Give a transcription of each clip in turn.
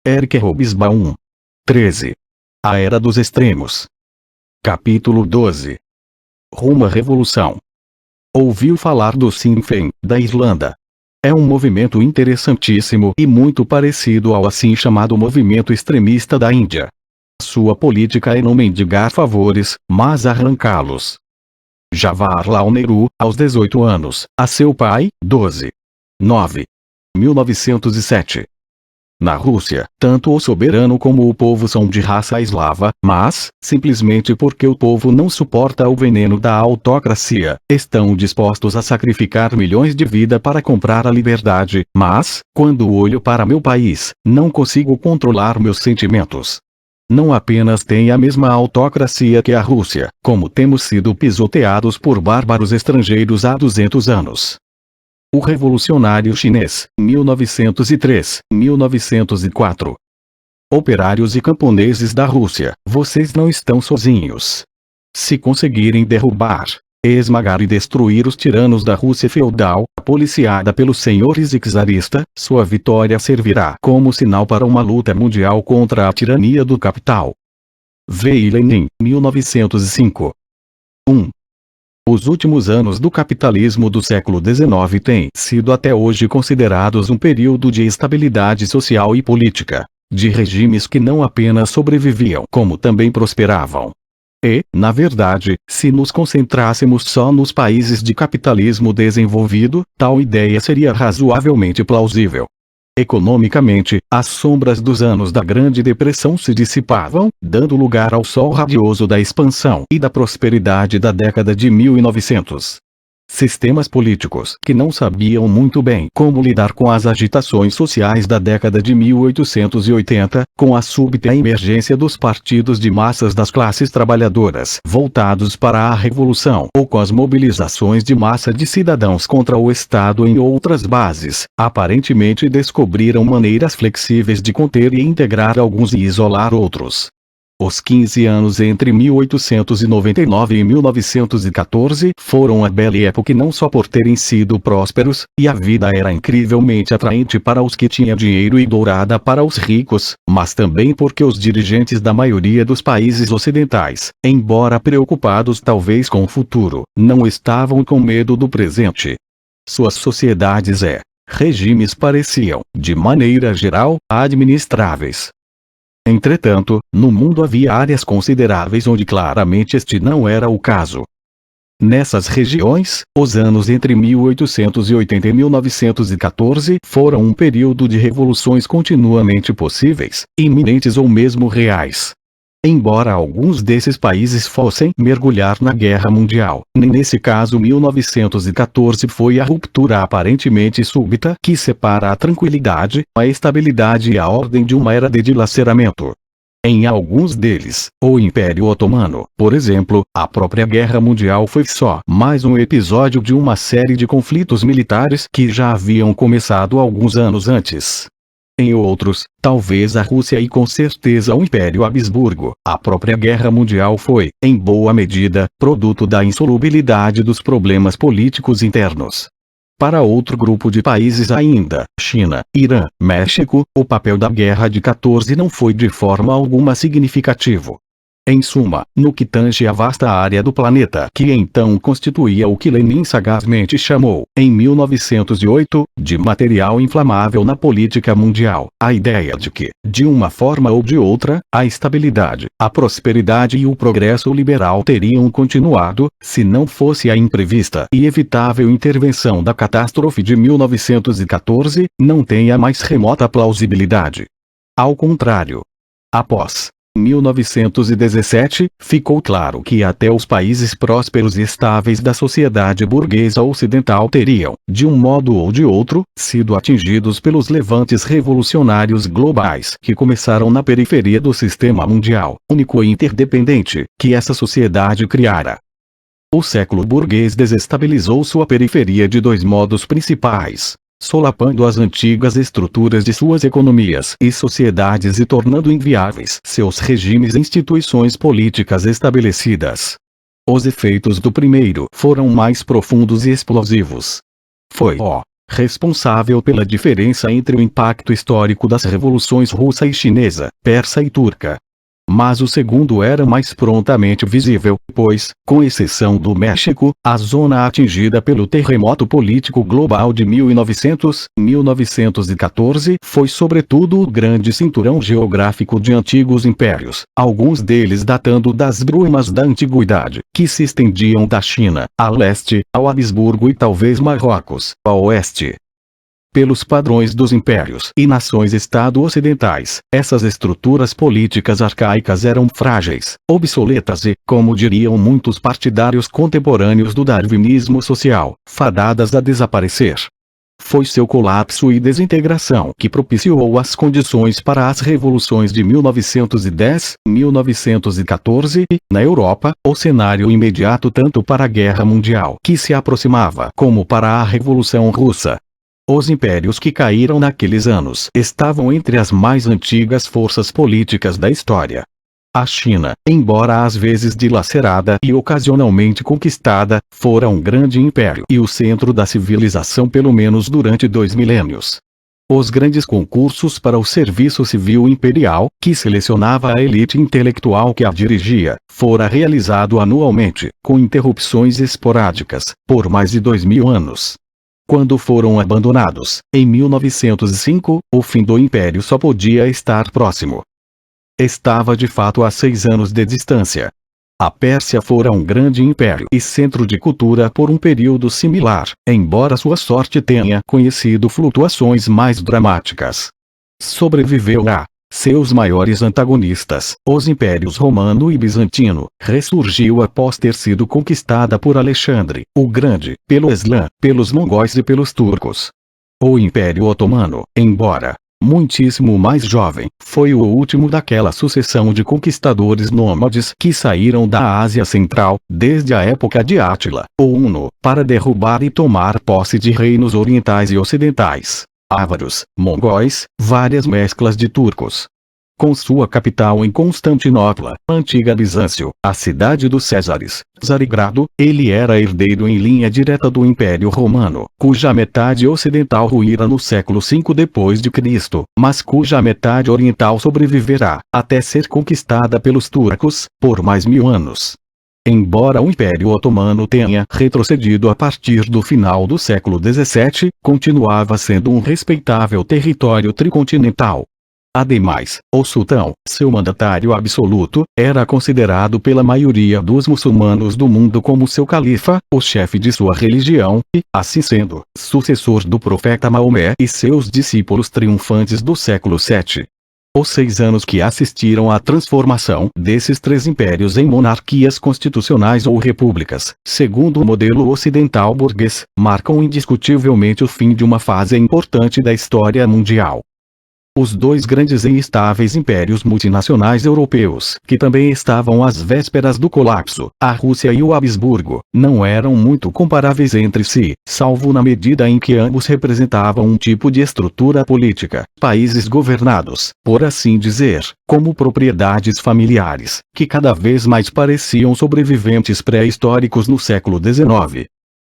Eric Hobsbawm. 13. A Era dos Extremos. Capítulo 12. Rumo à Revolução. Ouviu falar do Sinn Féin, da Irlanda. É um movimento interessantíssimo e muito parecido ao assim chamado movimento extremista da Índia. Sua política é não mendigar favores, mas arrancá-los. Jawaharlal Nehru, aos 18 anos, a seu pai, 12. 9. 1907. Na Rússia, tanto o soberano como o povo são de raça eslava, mas, simplesmente porque o povo não suporta o veneno da autocracia, estão dispostos a sacrificar milhões de vidas para comprar a liberdade, mas, quando olho para meu país, não consigo controlar meus sentimentos. Não apenas tem a mesma autocracia que a Rússia, como temos sido pisoteados por bárbaros estrangeiros há 200 anos. O Revolucionário Chinês, 1903, 1904. Operários e camponeses da Rússia, vocês não estão sozinhos. Se conseguirem derrubar, esmagar e destruir os tiranos da Rússia feudal, policiada pelos senhores czarista, sua vitória servirá como sinal para uma luta mundial contra a tirania do capital. V. Lenin, 1905. 1. Os últimos anos do capitalismo do século XIX têm sido até hoje considerados um período de estabilidade social e política, de regimes que não apenas sobreviviam como também prosperavam. E, na verdade, se nos concentrássemos só nos países de capitalismo desenvolvido, tal ideia seria razoavelmente plausível. Economicamente, as sombras dos anos da Grande Depressão se dissipavam, dando lugar ao sol radioso da expansão e da prosperidade da década de 1900. Sistemas políticos que não sabiam muito bem como lidar com as agitações sociais da década de 1880, com a súbita emergência dos partidos de massas das classes trabalhadoras voltados para a revolução ou com as mobilizações de massa de cidadãos contra o Estado em outras bases, aparentemente descobriram maneiras flexíveis de conter e integrar alguns e isolar outros. Os 15 anos entre 1899 e 1914 foram a bela época não só por terem sido prósperos, e a vida era incrivelmente atraente para os que tinham dinheiro e dourada para os ricos, mas também porque os dirigentes da maioria dos países ocidentais, embora preocupados talvez com o futuro, não estavam com medo do presente. Suas sociedades e regimes pareciam, de maneira geral, administráveis. Entretanto, no mundo havia áreas consideráveis onde claramente este não era o caso. Nessas regiões, os anos entre 1880 e 1914 foram um período de revoluções continuamente possíveis, iminentes ou mesmo reais. Embora alguns desses países fossem mergulhar na Guerra Mundial, nesse caso 1914 foi a ruptura aparentemente súbita que separa a tranquilidade, a estabilidade e a ordem de uma era de dilaceramento. Em alguns deles, o Império Otomano, por exemplo, a própria Guerra Mundial foi só mais um episódio de uma série de conflitos militares que já haviam começado alguns anos antes. Em outros, talvez a Rússia e com certeza o Império Habsburgo, a própria Guerra Mundial foi, em boa medida, produto da insolubilidade dos problemas políticos internos. Para outro grupo de países ainda, China, Irã, México, o papel da Guerra de 14 não foi de forma alguma significativo. Em suma, no que tange a vasta área do planeta que então constituía o que Lenin sagazmente chamou, em 1908, de material inflamável na política mundial, a ideia de que, de uma forma ou de outra, a estabilidade, a prosperidade e o progresso liberal teriam continuado, se não fosse a imprevista e evitável intervenção da catástrofe de 1914, não tem a mais remota plausibilidade. Ao contrário, após 1917, ficou claro que até os países prósperos e estáveis da sociedade burguesa ocidental teriam, de um modo ou de outro, sido atingidos pelos levantes revolucionários globais que começaram na periferia do sistema mundial, único e interdependente, que essa sociedade criara. O século burguês desestabilizou sua periferia de dois modos principais: solapando as antigas estruturas de suas economias e sociedades e tornando inviáveis seus regimes e instituições políticas estabelecidas. Os efeitos do primeiro foram mais profundos e explosivos. Foi o responsável pela diferença entre o impacto histórico das revoluções russa e chinesa, persa e turca. Mas o segundo era mais prontamente visível, pois, com exceção do México, a zona atingida pelo terremoto político global de 1914 foi sobretudo o grande cinturão geográfico de antigos impérios, alguns deles datando das brumas da antiguidade, que se estendiam da China, a leste, ao Habsburgo e talvez Marrocos, a oeste. Pelos padrões dos impérios e nações-estado ocidentais, essas estruturas políticas arcaicas eram frágeis, obsoletas e, como diriam muitos partidários contemporâneos do darwinismo social, fadadas a desaparecer. Foi seu colapso e desintegração que propiciou as condições para as revoluções de 1910, 1914 e, na Europa, o cenário imediato tanto para a Guerra Mundial que se aproximava como para a Revolução Russa. Os impérios que caíram naqueles anos estavam entre as mais antigas forças políticas da história. A China, embora às vezes dilacerada e ocasionalmente conquistada, fora um grande império e o centro da civilização pelo menos durante 2 milênios. Os grandes concursos para o serviço civil imperial, que selecionava a elite intelectual que a dirigia, fora realizado anualmente, com interrupções esporádicas, por mais de 2000 anos. Quando foram abandonados, em 1905, o fim do império só podia estar próximo. Estava de fato a 6 anos de distância. A Pérsia fora um grande império e centro de cultura por um período similar, embora sua sorte tenha conhecido flutuações mais dramáticas. Sobreviveu a seus maiores antagonistas, os impérios romano e bizantino, ressurgiu após ter sido conquistada por Alexandre, o Grande, pelo Islã, pelos mongóis e pelos turcos. O Império Otomano, embora muitíssimo mais jovem, foi o último daquela sucessão de conquistadores nômades que saíram da Ásia Central, desde a época de Átila, o Huno, para derrubar e tomar posse de reinos orientais e ocidentais. Ávaros, mongóis, várias mesclas de turcos. Com sua capital em Constantinopla, antiga Bizâncio, a cidade dos Césares, Tsarigrado, ele era herdeiro em linha direta do Império Romano, cuja metade ocidental ruíra no século V d.C., mas cuja metade oriental sobreviverá, até ser conquistada pelos turcos, por mais 1000 anos. Embora o Império Otomano tenha retrocedido a partir do final do século XVII, continuava sendo um respeitável território tricontinental. Ademais, o sultão, seu mandatário absoluto, era considerado pela maioria dos muçulmanos do mundo como seu califa, o chefe de sua religião, e, assim sendo, sucessor do profeta Maomé e seus discípulos triunfantes do século VII. Os 6 anos que assistiram à transformação desses 3 impérios em monarquias constitucionais ou repúblicas, segundo o modelo ocidental burguês, marcam indiscutivelmente o fim de uma fase importante da história mundial. Os 2 grandes e instáveis impérios multinacionais europeus, que também estavam às vésperas do colapso, a Rússia e o Habsburgo, não eram muito comparáveis entre si, salvo na medida em que ambos representavam um tipo de estrutura política, países governados, por assim dizer, como propriedades familiares, que cada vez mais pareciam sobreviventes pré-históricos no século XIX.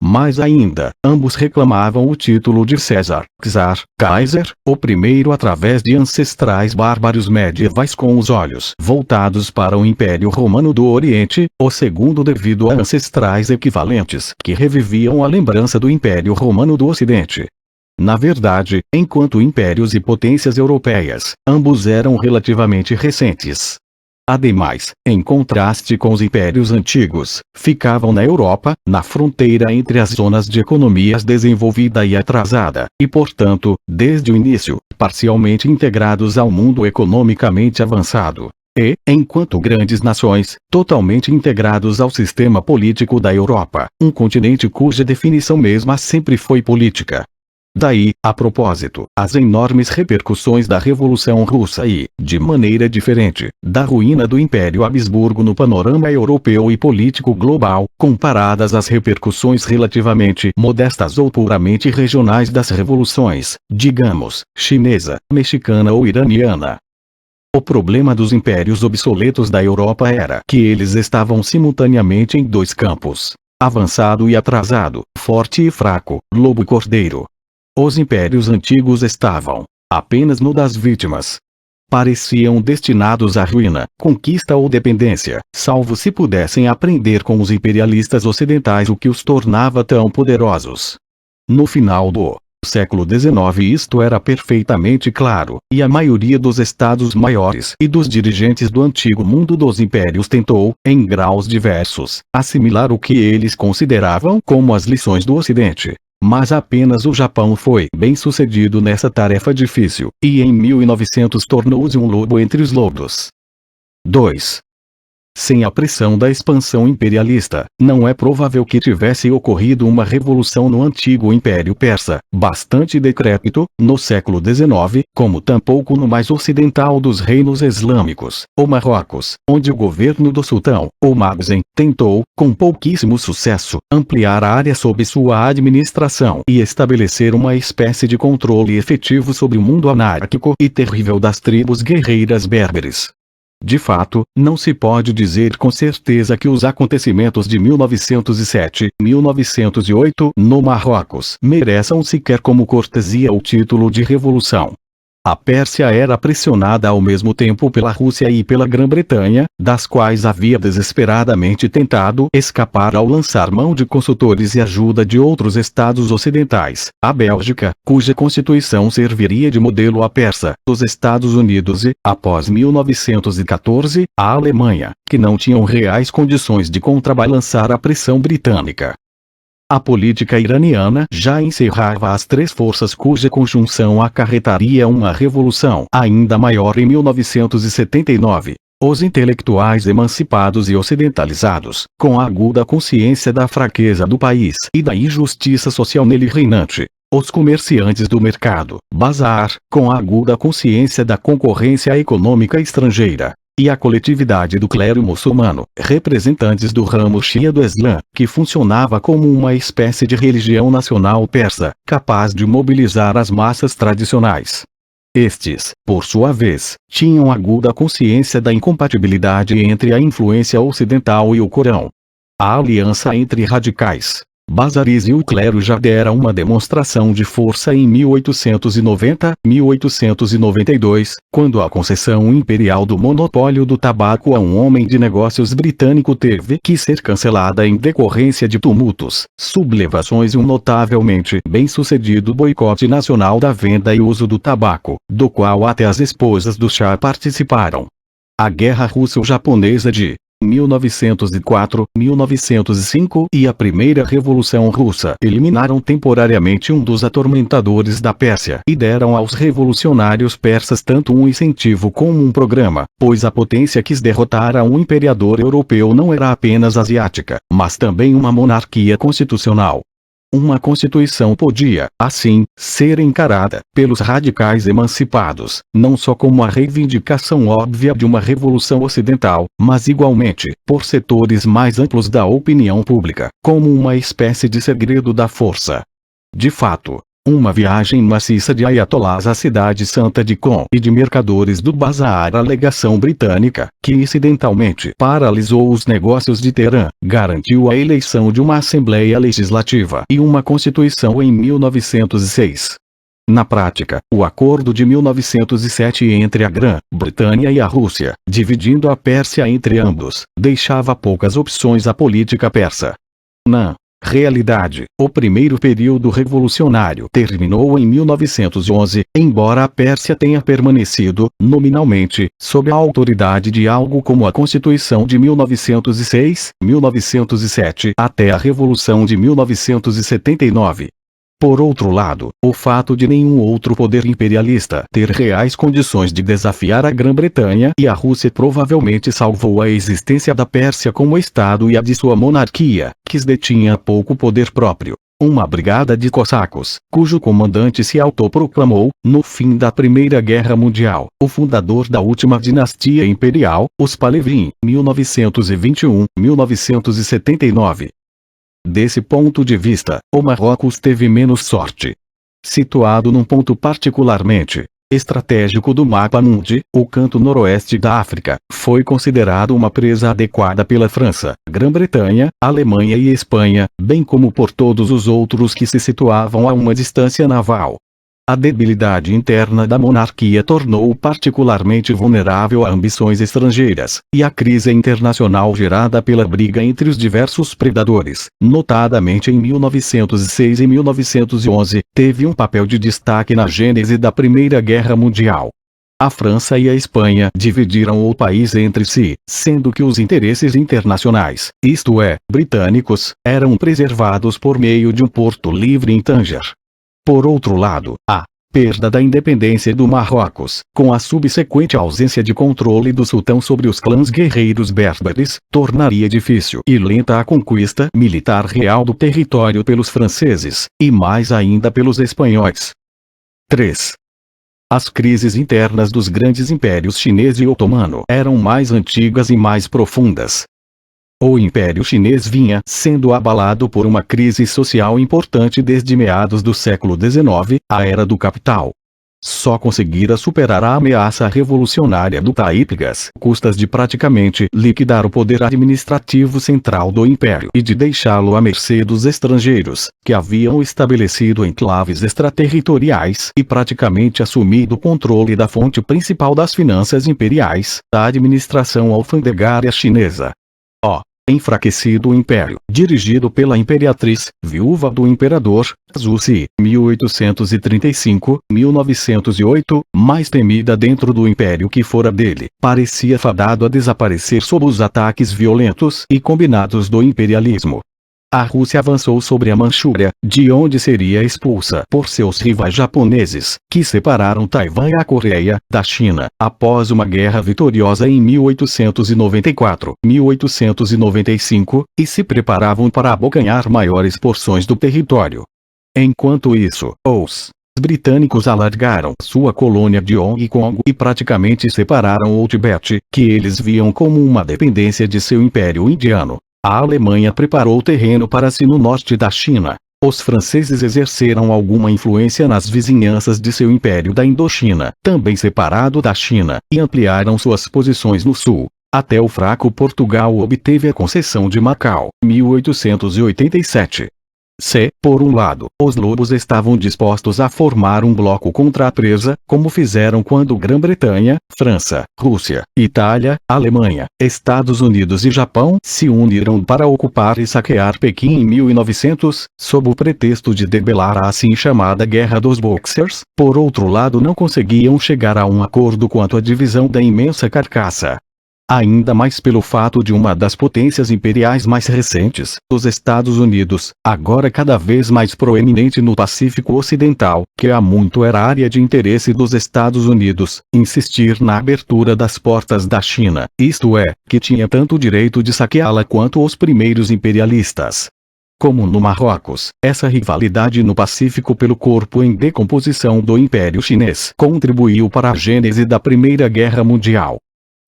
Mais ainda, ambos reclamavam o título de César, Czar, Kaiser, o primeiro através de ancestrais bárbaros medievais com os olhos voltados para o Império Romano do Oriente, o segundo devido a ancestrais equivalentes que reviviam a lembrança do Império Romano do Ocidente. Na verdade, enquanto impérios e potências europeias, ambos eram relativamente recentes. Ademais, em contraste com os impérios antigos, ficavam na Europa, na fronteira entre as zonas de economias desenvolvida e atrasada, e portanto, desde o início, parcialmente integrados ao mundo economicamente avançado. E, enquanto grandes nações, totalmente integrados ao sistema político da Europa, um continente cuja definição mesma sempre foi política. Daí, a propósito, as enormes repercussões da Revolução Russa e, de maneira diferente, da ruína do Império Habsburgo no panorama europeu e político global, comparadas às repercussões relativamente modestas ou puramente regionais das revoluções, digamos, chinesa, mexicana ou iraniana. O problema dos impérios obsoletos da Europa era que eles estavam simultaneamente em 2 campos: avançado e atrasado, forte e fraco, lobo e cordeiro. Os impérios antigos estavam apenas no das vítimas. Pareciam destinados à ruína, conquista ou dependência, salvo se pudessem aprender com os imperialistas ocidentais o que os tornava tão poderosos. No final do século XIX isto era perfeitamente claro, e a maioria dos estados maiores e dos dirigentes do antigo mundo dos impérios tentou, em graus diversos, assimilar o que eles consideravam como as lições do Ocidente. Mas apenas o Japão foi bem-sucedido nessa tarefa difícil, e em 1900 tornou-se um lobo entre os lobos. 2. Sem a pressão da expansão imperialista, não é provável que tivesse ocorrido uma revolução no antigo Império Persa, bastante decrépito, no século XIX, como tampouco no mais ocidental dos reinos islâmicos, o Marrocos, onde o governo do sultão, o Mazen, tentou, com pouquíssimo sucesso, ampliar a área sob sua administração e estabelecer uma espécie de controle efetivo sobre o mundo anárquico e terrível das tribos guerreiras berberes. De fato, não se pode dizer com certeza que os acontecimentos de 1907, 1908 no Marrocos mereçam sequer como cortesia o título de revolução. A Pérsia era pressionada ao mesmo tempo pela Rússia e pela Grã-Bretanha, das quais havia desesperadamente tentado escapar ao lançar mão de consultores e ajuda de outros estados ocidentais, a Bélgica, cuja constituição serviria de modelo à Persa, os Estados Unidos e, após 1914, a Alemanha, que não tinham reais condições de contrabalançar a pressão britânica. A política iraniana já encerrava as três forças cuja conjunção acarretaria uma revolução ainda maior em 1979. Os intelectuais emancipados e ocidentalizados, com a aguda consciência da fraqueza do país e da injustiça social nele reinante. Os comerciantes do mercado, bazar, com a aguda consciência da concorrência econômica estrangeira. E a coletividade do clero muçulmano, representantes do ramo Shia do Islã, que funcionava como uma espécie de religião nacional persa, capaz de mobilizar as massas tradicionais. Estes, por sua vez, tinham aguda consciência da incompatibilidade entre a influência ocidental e o Corão. A aliança entre radicais, bazaris e o clero já dera uma demonstração de força em 1890, 1892, quando a concessão imperial do monopólio do tabaco a um homem de negócios britânico teve que ser cancelada em decorrência de tumultos, sublevações e um notavelmente bem-sucedido boicote nacional da venda e uso do tabaco, do qual até as esposas do chá participaram. A Guerra Russo-Japonesa de 1904, 1905 e a Primeira Revolução Russa eliminaram temporariamente um dos atormentadores da Pérsia e deram aos revolucionários persas tanto um incentivo como um programa, pois a potência quis derrotar a um imperador europeu não era apenas asiática, mas também uma monarquia constitucional. Uma constituição podia, assim, ser encarada, pelos radicais emancipados, não só como a reivindicação óbvia de uma revolução ocidental, mas igualmente, por setores mais amplos da opinião pública, como uma espécie de segredo da força. De fato, uma viagem maciça de ayatolás à cidade santa de Qom e de mercadores do bazar à legação britânica, que incidentalmente paralisou os negócios de Teherã, garantiu a eleição de uma Assembleia Legislativa e uma Constituição em 1906. Na prática, o acordo de 1907 entre a Grã-Bretanha e a Rússia, dividindo a Pérsia entre ambos, deixava poucas opções à política persa. Na realidade, o primeiro período revolucionário terminou em 1911, embora a Pérsia tenha permanecido, nominalmente, sob a autoridade de algo como a Constituição de 1906, 1907 até a Revolução de 1979. Por outro lado, o fato de nenhum outro poder imperialista ter reais condições de desafiar a Grã-Bretanha e a Rússia provavelmente salvou a existência da Pérsia como Estado e a de sua monarquia, que detinha pouco poder próprio. Uma brigada de cossacos, cujo comandante se autoproclamou, no fim da Primeira Guerra Mundial, o fundador da última dinastia imperial, os Pahlavi, 1921-1979. Desse ponto de vista, o Marrocos teve menos sorte. Situado num ponto particularmente estratégico do mapa mundi, o canto noroeste da África, foi considerado uma presa adequada pela França, Grã-Bretanha, Alemanha e Espanha, bem como por todos os outros que se situavam a uma distância naval. A debilidade interna da monarquia tornou-o particularmente vulnerável a ambições estrangeiras, e a crise internacional gerada pela briga entre os diversos predadores, notadamente em 1906 e 1911, teve um papel de destaque na gênese da Primeira Guerra Mundial. A França e a Espanha dividiram o país entre si, sendo que os interesses internacionais, isto é, britânicos, eram preservados por meio de um porto livre em Tanger. Por outro lado, a perda da independência do Marrocos, com a subsequente ausência de controle do sultão sobre os clãs guerreiros berberes, tornaria difícil e lenta a conquista militar real do território pelos franceses, e mais ainda pelos espanhóis. 3. As crises internas dos grandes impérios chinês e otomano eram mais antigas e mais profundas. O Império Chinês vinha sendo abalado por uma crise social importante desde meados do século XIX, a Era do Capital. Só conseguira superar a ameaça revolucionária do Taiping às custas de praticamente liquidar o poder administrativo central do império e de deixá-lo à mercê dos estrangeiros, que haviam estabelecido enclaves extraterritoriais e praticamente assumido o controle da fonte principal das finanças imperiais, a administração alfandegária chinesa. Enfraquecido império, dirigido pela imperatriz, viúva do imperador, Zuzi, 1835-1908, mais temida dentro do império que fora dele, parecia fadado a desaparecer sob os ataques violentos e combinados do imperialismo. A Rússia avançou sobre a Manchúria, de onde seria expulsa por seus rivais japoneses, que separaram Taiwan e a Coreia da China, após uma guerra vitoriosa em 1894-1895, e se preparavam para abocanhar maiores porções do território. Enquanto isso, os britânicos alargaram sua colônia de Hong Kong e praticamente separaram o Tibete, que eles viam como uma dependência de seu império indiano. A Alemanha preparou o terreno para si no norte da China. Os franceses exerceram alguma influência nas vizinhanças de seu império da Indochina, também separado da China, e ampliaram suas posições no sul. Até o fraco Portugal obteve a concessão de Macau, 1887. Se, por um lado, os lobos estavam dispostos a formar um bloco contra a presa, como fizeram quando Grã-Bretanha, França, Rússia, Itália, Alemanha, Estados Unidos e Japão se uniram para ocupar e saquear Pequim em 1900, sob o pretexto de debelar a assim chamada Guerra dos Boxers, por outro lado não conseguiam chegar a um acordo quanto à divisão da imensa carcaça. Ainda mais pelo fato de uma das potências imperiais mais recentes, os Estados Unidos, agora cada vez mais proeminente no Pacífico Ocidental, que há muito era área de interesse dos Estados Unidos, insistir na abertura das portas da China, isto é, que tinha tanto o direito de saqueá-la quanto os primeiros imperialistas. Como no Marrocos, essa rivalidade no Pacífico pelo corpo em decomposição do Império Chinês contribuiu para a gênese da Primeira Guerra Mundial.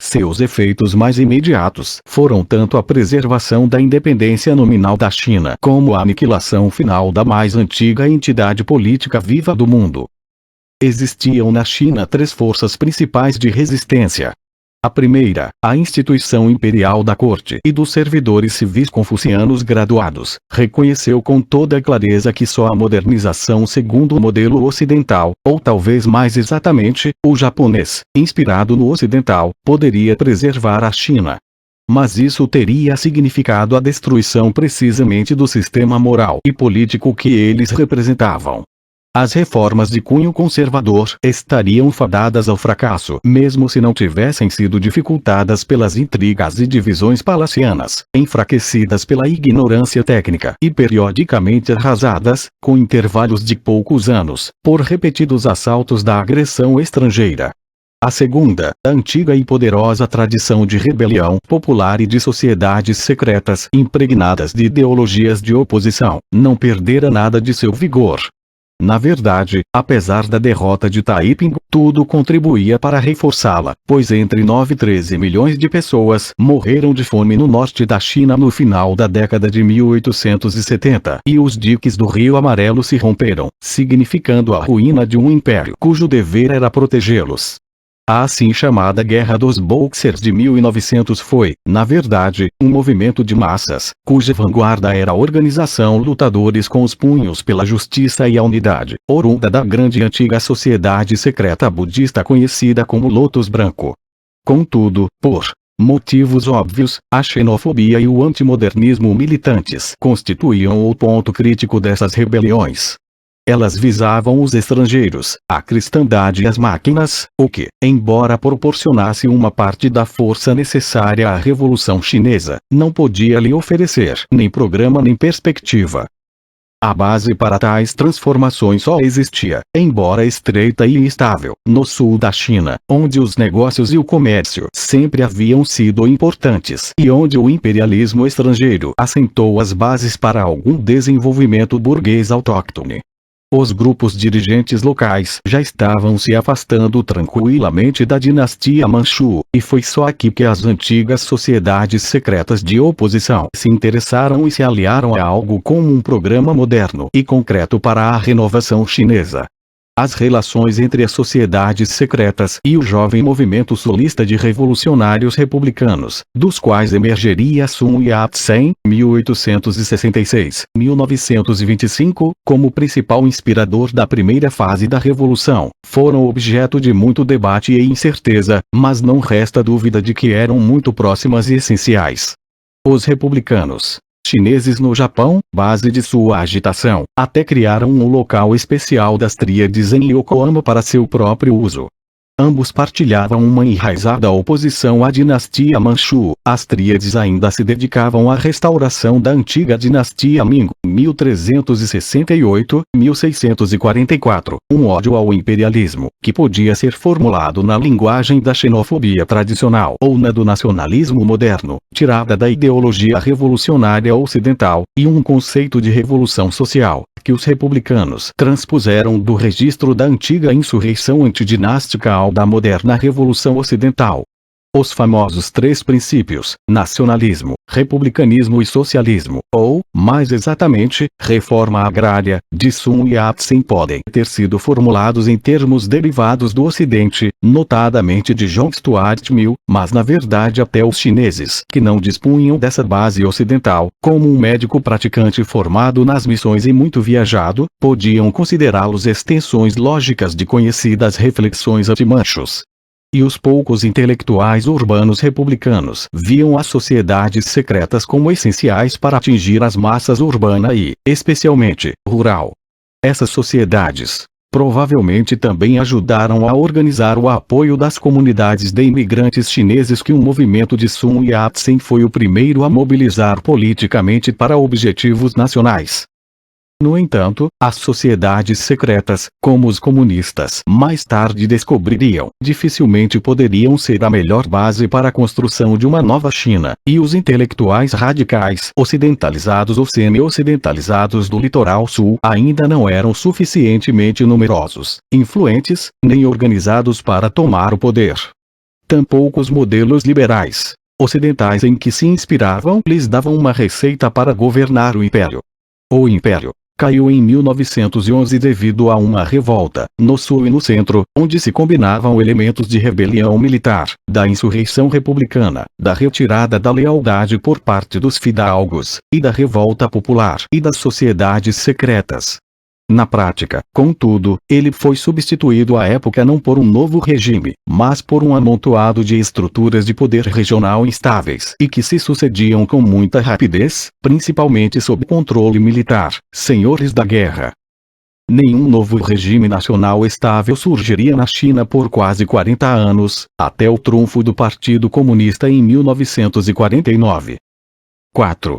Seus efeitos mais imediatos foram tanto a preservação da independência nominal da China como a aniquilação final da mais antiga entidade política viva do mundo. Existiam na China três forças principais de resistência. A primeira, a instituição imperial da corte e dos servidores civis confucianos graduados, reconheceu com toda clareza que só a modernização segundo o modelo ocidental, ou talvez mais exatamente, o japonês, inspirado no ocidental, poderia preservar a China. Mas isso teria significado a destruição precisamente do sistema moral e político que eles representavam. As reformas de cunho conservador estariam fadadas ao fracasso, mesmo se não tivessem sido dificultadas pelas intrigas e divisões palacianas, enfraquecidas pela ignorância técnica e periodicamente arrasadas, com intervalos de poucos anos, por repetidos assaltos da agressão estrangeira. A segunda, a antiga e poderosa tradição de rebelião popular e de sociedades secretas impregnadas de ideologias de oposição, não perdera nada de seu vigor. Na verdade, apesar da derrota de Taiping, tudo contribuía para reforçá-la, pois entre 9 e 13 milhões de pessoas morreram de fome no norte da China no final da década de 1870, e os diques do Rio Amarelo se romperam, significando a ruína de um império cujo dever era protegê-los. A assim chamada Guerra dos Boxers de 1900 foi, na verdade, um movimento de massas, cuja vanguarda era a organização lutadores com os punhos pela justiça e a unidade, oriunda da grande e antiga sociedade secreta budista conhecida como Lotus Branco. Contudo, por motivos óbvios, a xenofobia e o antimodernismo militantes constituíam o ponto crítico dessas rebeliões. Elas visavam os estrangeiros, a cristandade e as máquinas, o que, embora proporcionasse uma parte da força necessária à Revolução Chinesa, não podia lhe oferecer nem programa nem perspectiva. A base para tais transformações só existia, embora estreita e instável, no sul da China, onde os negócios e o comércio sempre haviam sido importantes e onde o imperialismo estrangeiro assentou as bases para algum desenvolvimento burguês autóctone. Os grupos dirigentes locais já estavam se afastando tranquilamente da dinastia Manchu, e foi só aqui que as antigas sociedades secretas de oposição se interessaram e se aliaram a algo como um programa moderno e concreto para a renovação chinesa. As relações entre as sociedades secretas e o jovem movimento sulista de revolucionários republicanos, dos quais emergeria Sun Yat-sen, 1866-1925, como principal inspirador da primeira fase da revolução, foram objeto de muito debate e incerteza, mas não resta dúvida de que eram muito próximas e essenciais. Os republicanos chineses no Japão, base de sua agitação, até criaram um local especial das tríades em Yokohama para seu próprio uso. Ambos partilhavam uma enraizada oposição à dinastia Manchu. As tríades ainda se dedicavam à restauração da antiga dinastia Ming, 1368-1644, um ódio ao imperialismo, que podia ser formulado na linguagem da xenofobia tradicional ou na do nacionalismo moderno, tirada da ideologia revolucionária ocidental, e um conceito de revolução social, que os republicanos transpuseram do registro da antiga insurreição antidinástica ao da moderna revolução ocidental. Os famosos três princípios, nacionalismo, republicanismo e socialismo, ou, mais exatamente, reforma agrária, de Sun Yat-sen podem ter sido formulados em termos derivados do Ocidente, notadamente de John Stuart Mill, mas na verdade até os chineses, que não dispunham dessa base ocidental, como um médico praticante formado nas missões e muito viajado, podiam considerá-los extensões lógicas de conhecidas reflexões anti-manchus. E os poucos intelectuais urbanos republicanos viam as sociedades secretas como essenciais para atingir as massas urbana e, especialmente, rural. Essas sociedades, provavelmente também ajudaram a organizar o apoio das comunidades de imigrantes chineses que o movimento de Sun Yat-sen foi o primeiro a mobilizar politicamente para objetivos nacionais. No entanto, as sociedades secretas, como os comunistas mais tarde descobririam, dificilmente poderiam ser a melhor base para a construção de uma nova China, e os intelectuais radicais ocidentalizados ou semi-ocidentalizados do litoral sul ainda não eram suficientemente numerosos, influentes, nem organizados para tomar o poder. Tampouco os modelos liberais ocidentais em que se inspiravam lhes davam uma receita para governar o império. O império caiu em 1911 devido a uma revolta, no sul e no centro, onde se combinavam elementos de rebelião militar, da insurreição republicana, da retirada da lealdade por parte dos fidalgos, e da revolta popular e das sociedades secretas. Na prática, contudo, ele foi substituído à época não por um novo regime, mas por um amontoado de estruturas de poder regional instáveis e que se sucediam com muita rapidez, principalmente sob controle militar, senhores da guerra. Nenhum novo regime nacional estável surgiria na China por quase 40 anos, até o triunfo do Partido Comunista em 1949. 4.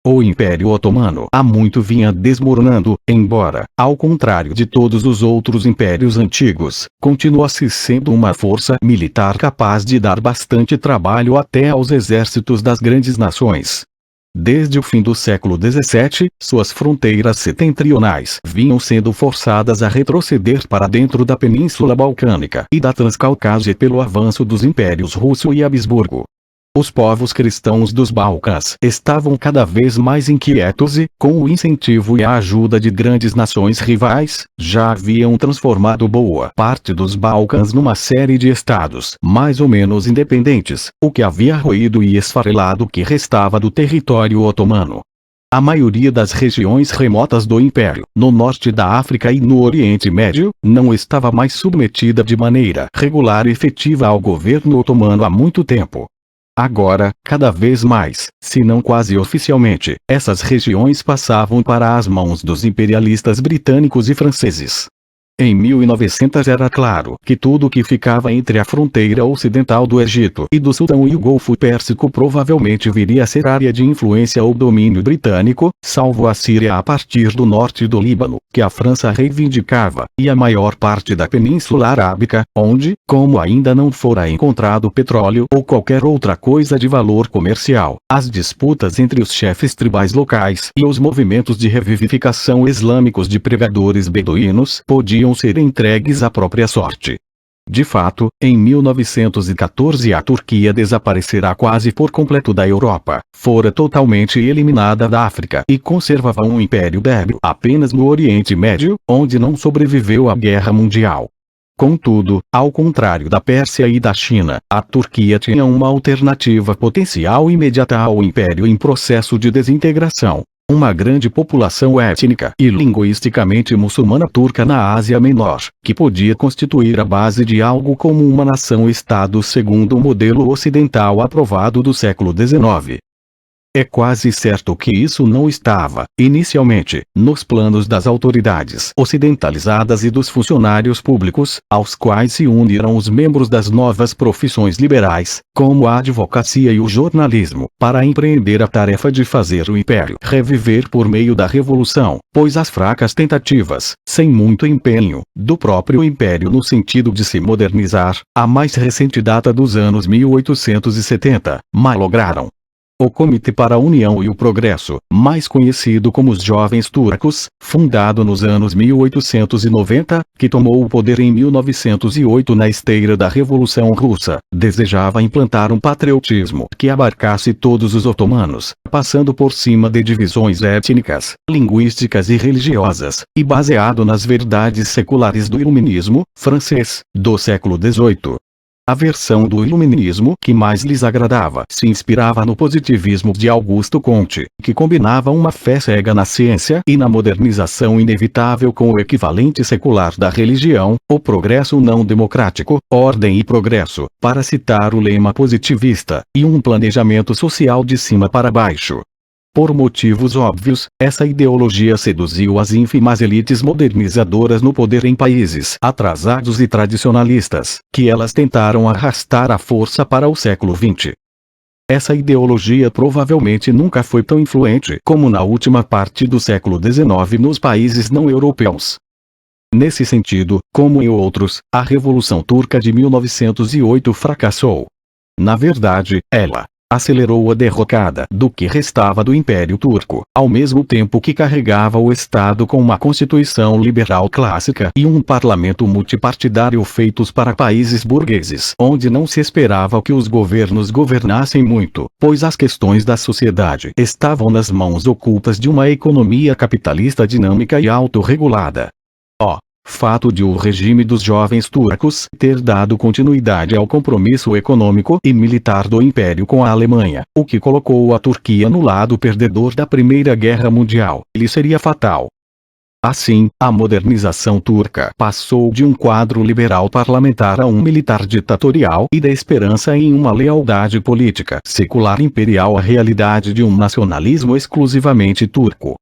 O Império Otomano há muito vinha desmoronando, embora, ao contrário de todos os outros impérios antigos, continuasse sendo uma força militar capaz de dar bastante trabalho até aos exércitos das grandes nações. Desde o fim do século XVII, suas fronteiras setentrionais vinham sendo forçadas a retroceder para dentro da Península Balcânica e da Transcaucásia pelo avanço dos impérios russo e Habsburgo. Os povos cristãos dos Balcãs estavam cada vez mais inquietos e, com o incentivo e a ajuda de grandes nações rivais, já haviam transformado boa parte dos Balcãs numa série de estados mais ou menos independentes, o que havia roído e esfarelado o que restava do território otomano. A maioria das regiões remotas do Império, no norte da África e no Oriente Médio, não estava mais submetida de maneira regular e efetiva ao governo otomano há muito tempo. Agora, cada vez mais, se não quase oficialmente, essas regiões passavam para as mãos dos imperialistas britânicos e franceses. Em 1900 era claro que tudo que ficava entre a fronteira ocidental do Egito e do Sudão e o Golfo Pérsico provavelmente viria a ser área de influência ou domínio britânico, salvo a Síria a partir do norte do Líbano, que a França reivindicava, e a maior parte da Península Arábica, onde, como ainda não fora encontrado petróleo ou qualquer outra coisa de valor comercial, as disputas entre os chefes tribais locais e os movimentos de revivificação islâmicos de pregadores beduínos podiam ser entregues à própria sorte. De fato, em 1914 a Turquia desaparecerá quase por completo da Europa, fora totalmente eliminada da África e conservava um império débil apenas no Oriente Médio, onde não sobreviveu à Guerra Mundial. Contudo, ao contrário da Pérsia e da China, a Turquia tinha uma alternativa potencial imediata ao império em processo de desintegração. Uma grande população étnica e linguisticamente muçulmana turca na Ásia Menor, que podia constituir a base de algo como uma nação-estado segundo o modelo ocidental aprovado do século XIX. É quase certo que isso não estava, inicialmente, nos planos das autoridades ocidentalizadas e dos funcionários públicos, aos quais se uniram os membros das novas profissões liberais, como a advocacia e o jornalismo, para empreender a tarefa de fazer o império reviver por meio da revolução, pois as fracas tentativas, sem muito empenho, do próprio império no sentido de se modernizar, a mais recente data dos anos 1870, malograram. O Comitê para a União e o Progresso, mais conhecido como os Jovens Turcos, fundado nos anos 1890, que tomou o poder em 1908 na esteira da Revolução Russa, desejava implantar um patriotismo que abarcasse todos os otomanos, passando por cima de divisões étnicas, linguísticas e religiosas, e baseado nas verdades seculares do iluminismo francês do século XVIII. A versão do iluminismo que mais lhes agradava se inspirava no positivismo de Augusto Comte, que combinava uma fé cega na ciência e na modernização inevitável com o equivalente secular da religião, o progresso não democrático, ordem e progresso, para citar o lema positivista, e um planejamento social de cima para baixo. Por motivos óbvios, essa ideologia seduziu as ínfimas elites modernizadoras no poder em países atrasados e tradicionalistas, que elas tentaram arrastar à força para o século XX. Essa ideologia provavelmente nunca foi tão influente como na última parte do século XIX nos países não europeus. Nesse sentido, como em outros, a Revolução Turca de 1908 fracassou. Na verdade, ela acelerou a derrocada do que restava do Império Turco, ao mesmo tempo que carregava o Estado com uma constituição liberal clássica e um parlamento multipartidário feitos para países burgueses, onde não se esperava que os governos governassem muito, pois as questões da sociedade estavam nas mãos ocultas de uma economia capitalista dinâmica e autorregulada. Fato de o regime dos jovens turcos ter dado continuidade ao compromisso econômico e militar do Império com a Alemanha, o que colocou a Turquia no lado perdedor da Primeira Guerra Mundial, lhe seria fatal. Assim, a modernização turca passou de um quadro liberal parlamentar a um militar ditatorial e da esperança em uma lealdade política secular imperial à realidade de um nacionalismo exclusivamente turco.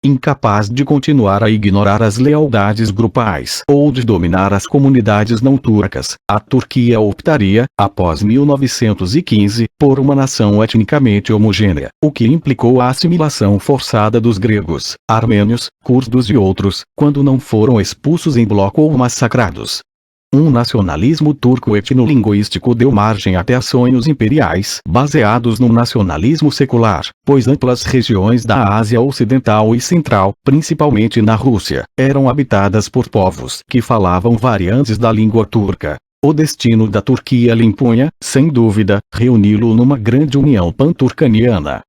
Incapaz de continuar a ignorar as lealdades grupais ou de dominar as comunidades não turcas, a Turquia optaria, após 1915, por uma nação etnicamente homogênea, o que implicou a assimilação forçada dos gregos, armênios, curdos e outros, quando não foram expulsos em bloco ou massacrados. Um nacionalismo turco etnolinguístico deu margem até a sonhos imperiais baseados no nacionalismo secular, pois amplas regiões da Ásia Ocidental e Central, principalmente na Rússia, eram habitadas por povos que falavam variantes da língua turca. O destino da Turquia lhe impunha, sem dúvida, reuni-lo numa grande união pan-turcaniana.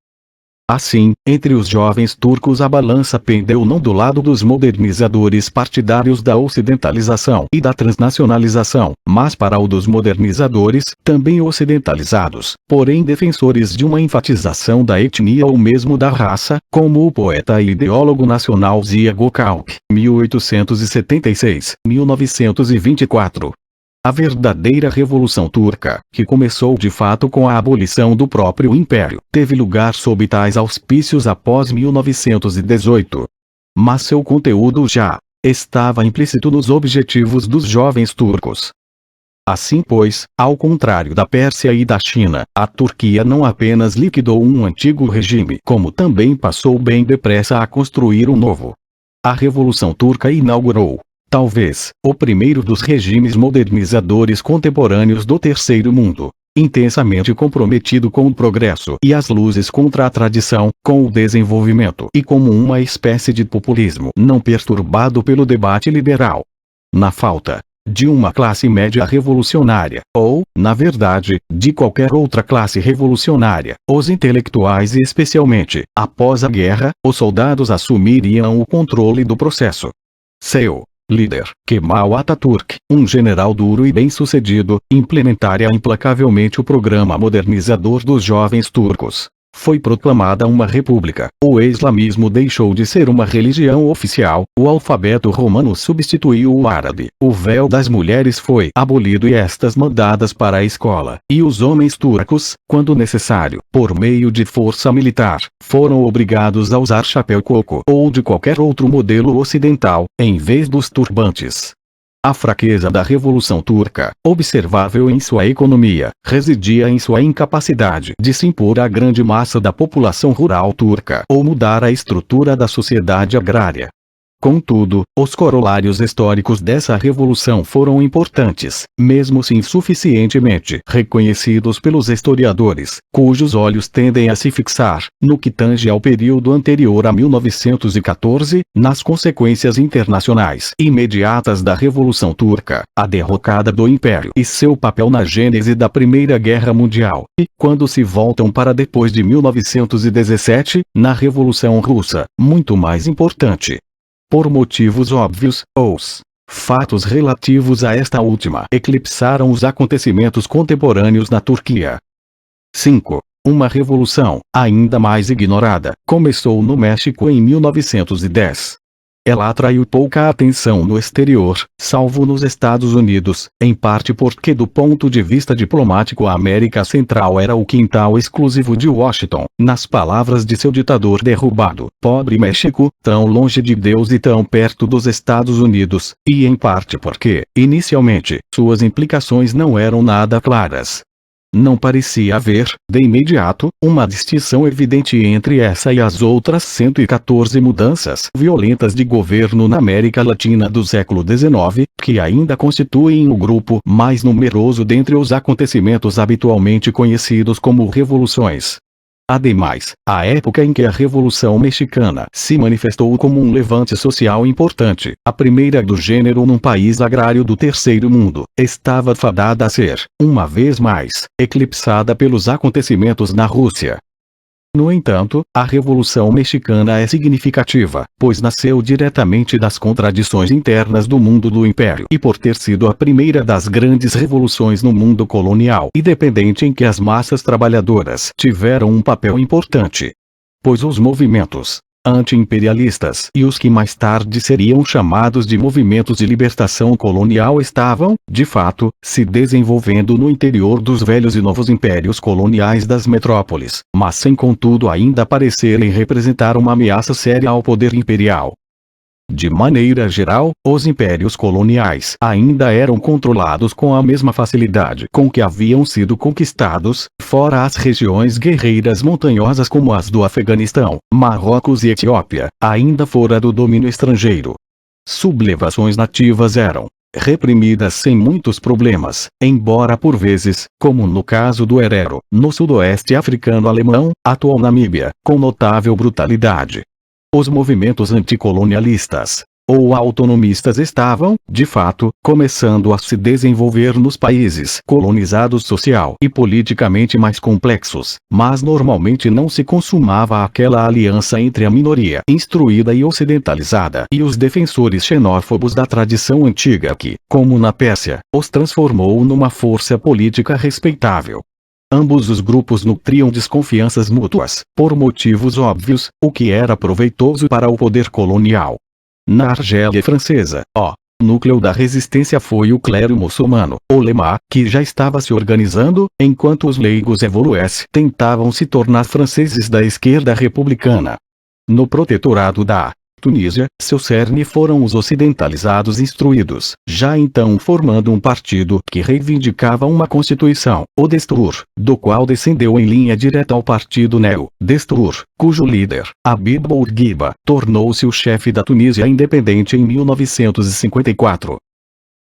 Assim, entre os jovens turcos a balança pendeu não do lado dos modernizadores partidários da ocidentalização e da transnacionalização, mas para o dos modernizadores, também ocidentalizados, porém defensores de uma enfatização da etnia ou mesmo da raça, como o poeta e ideólogo nacional Ziya Gökalp, 1876-1924. A verdadeira Revolução Turca, que começou de fato com a abolição do próprio império, teve lugar sob tais auspícios após 1918. Mas seu conteúdo já estava implícito nos objetivos dos jovens turcos. Assim pois, ao contrário da Pérsia e da China, a Turquia não apenas liquidou um antigo regime, como também passou bem depressa a construir um novo. A Revolução Turca inaugurou, talvez, o primeiro dos regimes modernizadores contemporâneos do Terceiro Mundo, intensamente comprometido com o progresso e as luzes contra a tradição, com o desenvolvimento e como uma espécie de populismo não perturbado pelo debate liberal. Na falta de uma classe média revolucionária, ou, na verdade, de qualquer outra classe revolucionária, os intelectuais e especialmente, após a guerra, os soldados assumiriam o controle do processo. Seu líder, Kemal Atatürk, um general duro e bem-sucedido, implementaria implacavelmente o programa modernizador dos jovens turcos. Foi proclamada uma república, o islamismo deixou de ser uma religião oficial, o alfabeto romano substituiu o árabe, o véu das mulheres foi abolido e estas mandadas para a escola, e os homens turcos, quando necessário, por meio de força militar, foram obrigados a usar chapéu coco ou de qualquer outro modelo ocidental, em vez dos turbantes. A fraqueza da Revolução Turca, observável em sua economia, residia em sua incapacidade de se impor à grande massa da população rural turca ou mudar a estrutura da sociedade agrária. Contudo, os corolários históricos dessa revolução foram importantes, mesmo se insuficientemente reconhecidos pelos historiadores, cujos olhos tendem a se fixar, no que tange ao período anterior a 1914, nas consequências internacionais imediatas da Revolução Turca, a derrocada do Império e seu papel na gênese da Primeira Guerra Mundial, e, quando se voltam para depois de 1917, na Revolução Russa, muito mais importante. Por motivos óbvios, os fatos relativos a esta última eclipsaram os acontecimentos contemporâneos na Turquia. 5. Uma revolução, ainda mais ignorada, começou no México em 1910. Ela atraiu pouca atenção no exterior, salvo nos Estados Unidos, em parte porque do ponto de vista diplomático a América Central era o quintal exclusivo de Washington, nas palavras de seu ditador derrubado, pobre México, tão longe de Deus e tão perto dos Estados Unidos, e em parte porque, inicialmente, suas implicações não eram nada claras. Não parecia haver, de imediato, uma distinção evidente entre essa e as outras 114 mudanças violentas de governo na América Latina do século XIX, que ainda constituem o grupo mais numeroso dentre os acontecimentos habitualmente conhecidos como revoluções. Ademais, a época em que a Revolução Mexicana se manifestou como um levante social importante, a primeira do gênero num país agrário do Terceiro Mundo, estava fadada a ser, uma vez mais, eclipsada pelos acontecimentos na Rússia. No entanto, a Revolução Mexicana é significativa, pois nasceu diretamente das contradições internas do mundo do Império e por ter sido a primeira das grandes revoluções no mundo colonial e dependente em que as massas trabalhadoras tiveram um papel importante. Pois os movimentos anti-imperialistas e os que mais tarde seriam chamados de movimentos de libertação colonial estavam, de fato, se desenvolvendo no interior dos velhos e novos impérios coloniais das metrópoles, mas sem contudo ainda parecerem representar uma ameaça séria ao poder imperial. De maneira geral, os impérios coloniais ainda eram controlados com a mesma facilidade com que haviam sido conquistados, fora as regiões guerreiras montanhosas como as do Afeganistão, Marrocos e Etiópia, ainda fora do domínio estrangeiro. Sublevações nativas eram, reprimidas sem muitos problemas, embora por vezes, como no caso do Herero, no sudoeste africano alemão, atual Namíbia, com notável brutalidade. Os movimentos anticolonialistas, ou autonomistas estavam, de fato, começando a se desenvolver nos países colonizados social e politicamente mais complexos, mas normalmente não se consumava aquela aliança entre a minoria instruída e ocidentalizada e os defensores xenófobos da tradição antiga que, como na Pérsia, os transformou numa força política respeitável. Ambos os grupos nutriam desconfianças mútuas, por motivos óbvios, o que era proveitoso para o poder colonial. Na Argélia francesa, o núcleo da resistência foi o clero muçulmano, o Lema, que já estava se organizando, enquanto os leigos evolués tentavam se tornar franceses da esquerda republicana. No protetorado da Tunísia, seu cerne foram os ocidentalizados instruídos, já então formando um partido que reivindicava uma constituição, o Destur, do qual descendeu em linha direta ao partido Neo-Destur, cujo líder, Habib Bourguiba, tornou-se o chefe da Tunísia independente em 1954.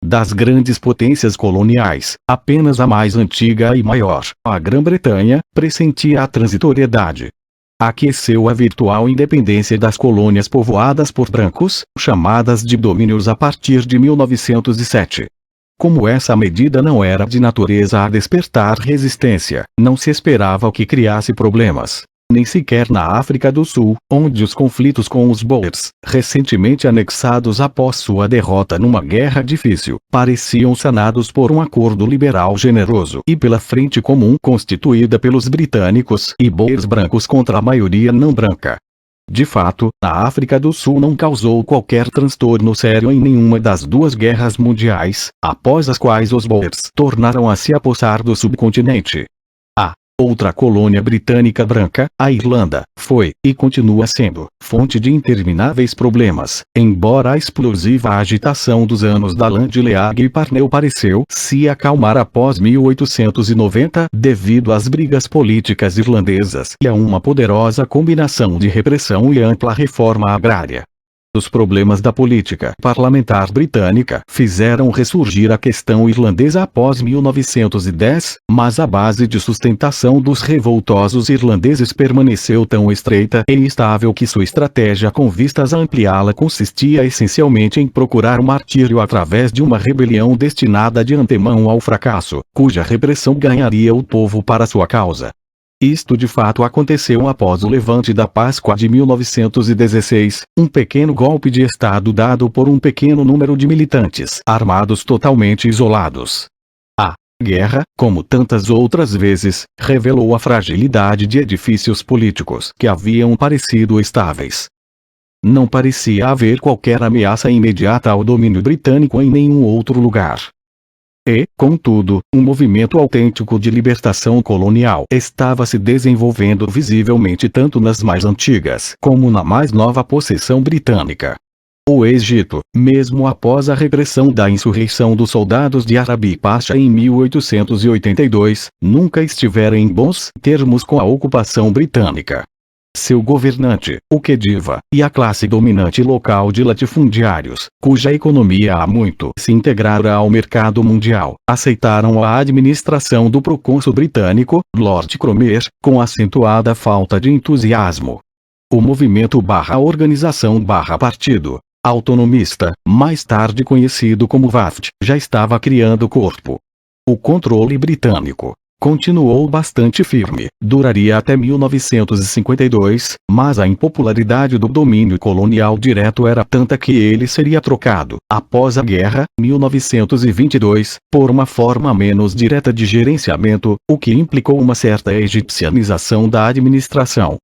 Das grandes potências coloniais, apenas a mais antiga e maior, a Grã-Bretanha, pressentia a transitoriedade. Aqueceu a virtual independência das colônias povoadas por brancos, chamadas de domínios a partir de 1907. Como essa medida não era de natureza a despertar resistência, não se esperava que criasse problemas. Nem sequer na África do Sul, onde os conflitos com os Boers, recentemente anexados após sua derrota numa guerra difícil, pareciam sanados por um acordo liberal generoso e pela Frente Comum constituída pelos britânicos e Boers brancos contra a maioria não branca. De fato, a África do Sul não causou qualquer transtorno sério em nenhuma das duas guerras mundiais, após as quais os Boers tornaram a se apossar do subcontinente. Outra colônia britânica branca, a Irlanda, foi, e continua sendo, fonte de intermináveis problemas, embora a explosiva agitação dos anos da Landleag e Parnell pareceu se acalmar após 1890 devido às brigas políticas irlandesas e a uma poderosa combinação de repressão e ampla reforma agrária. Os problemas da política parlamentar britânica fizeram ressurgir a questão irlandesa após 1910, mas a base de sustentação dos revoltosos irlandeses permaneceu tão estreita e instável que sua estratégia com vistas a ampliá-la consistia essencialmente em procurar o martírio através de uma rebelião destinada de antemão ao fracasso, cuja repressão ganharia o povo para sua causa. Isto de fato aconteceu após o levante da Páscoa de 1916, um pequeno golpe de Estado dado por um pequeno número de militantes armados totalmente isolados. A guerra, como tantas outras vezes, revelou a fragilidade de edifícios políticos que haviam parecido estáveis. Não parecia haver qualquer ameaça imediata ao domínio britânico em nenhum outro lugar. E, contudo, um movimento autêntico de libertação colonial estava se desenvolvendo visivelmente tanto nas mais antigas como na mais nova possessão britânica. O Egito, mesmo após a repressão da insurreição dos soldados de Arabi Pasha em 1882, nunca estivera em bons termos com a ocupação britânica. Seu governante, o Khedive, e a classe dominante local de latifundiários, cuja economia há muito se integrara ao mercado mundial, aceitaram a administração do procônsul britânico, Lord Cromer, com acentuada falta de entusiasmo. O movimento organização partido autonomista, mais tarde conhecido como Wafd, já estava criando corpo. O controle britânico continuou bastante firme, duraria até 1952, mas a impopularidade do domínio colonial direto era tanta que ele seria trocado, após a guerra, 1922, por uma forma menos direta de gerenciamento, o que implicou uma certa egipcianização da administração.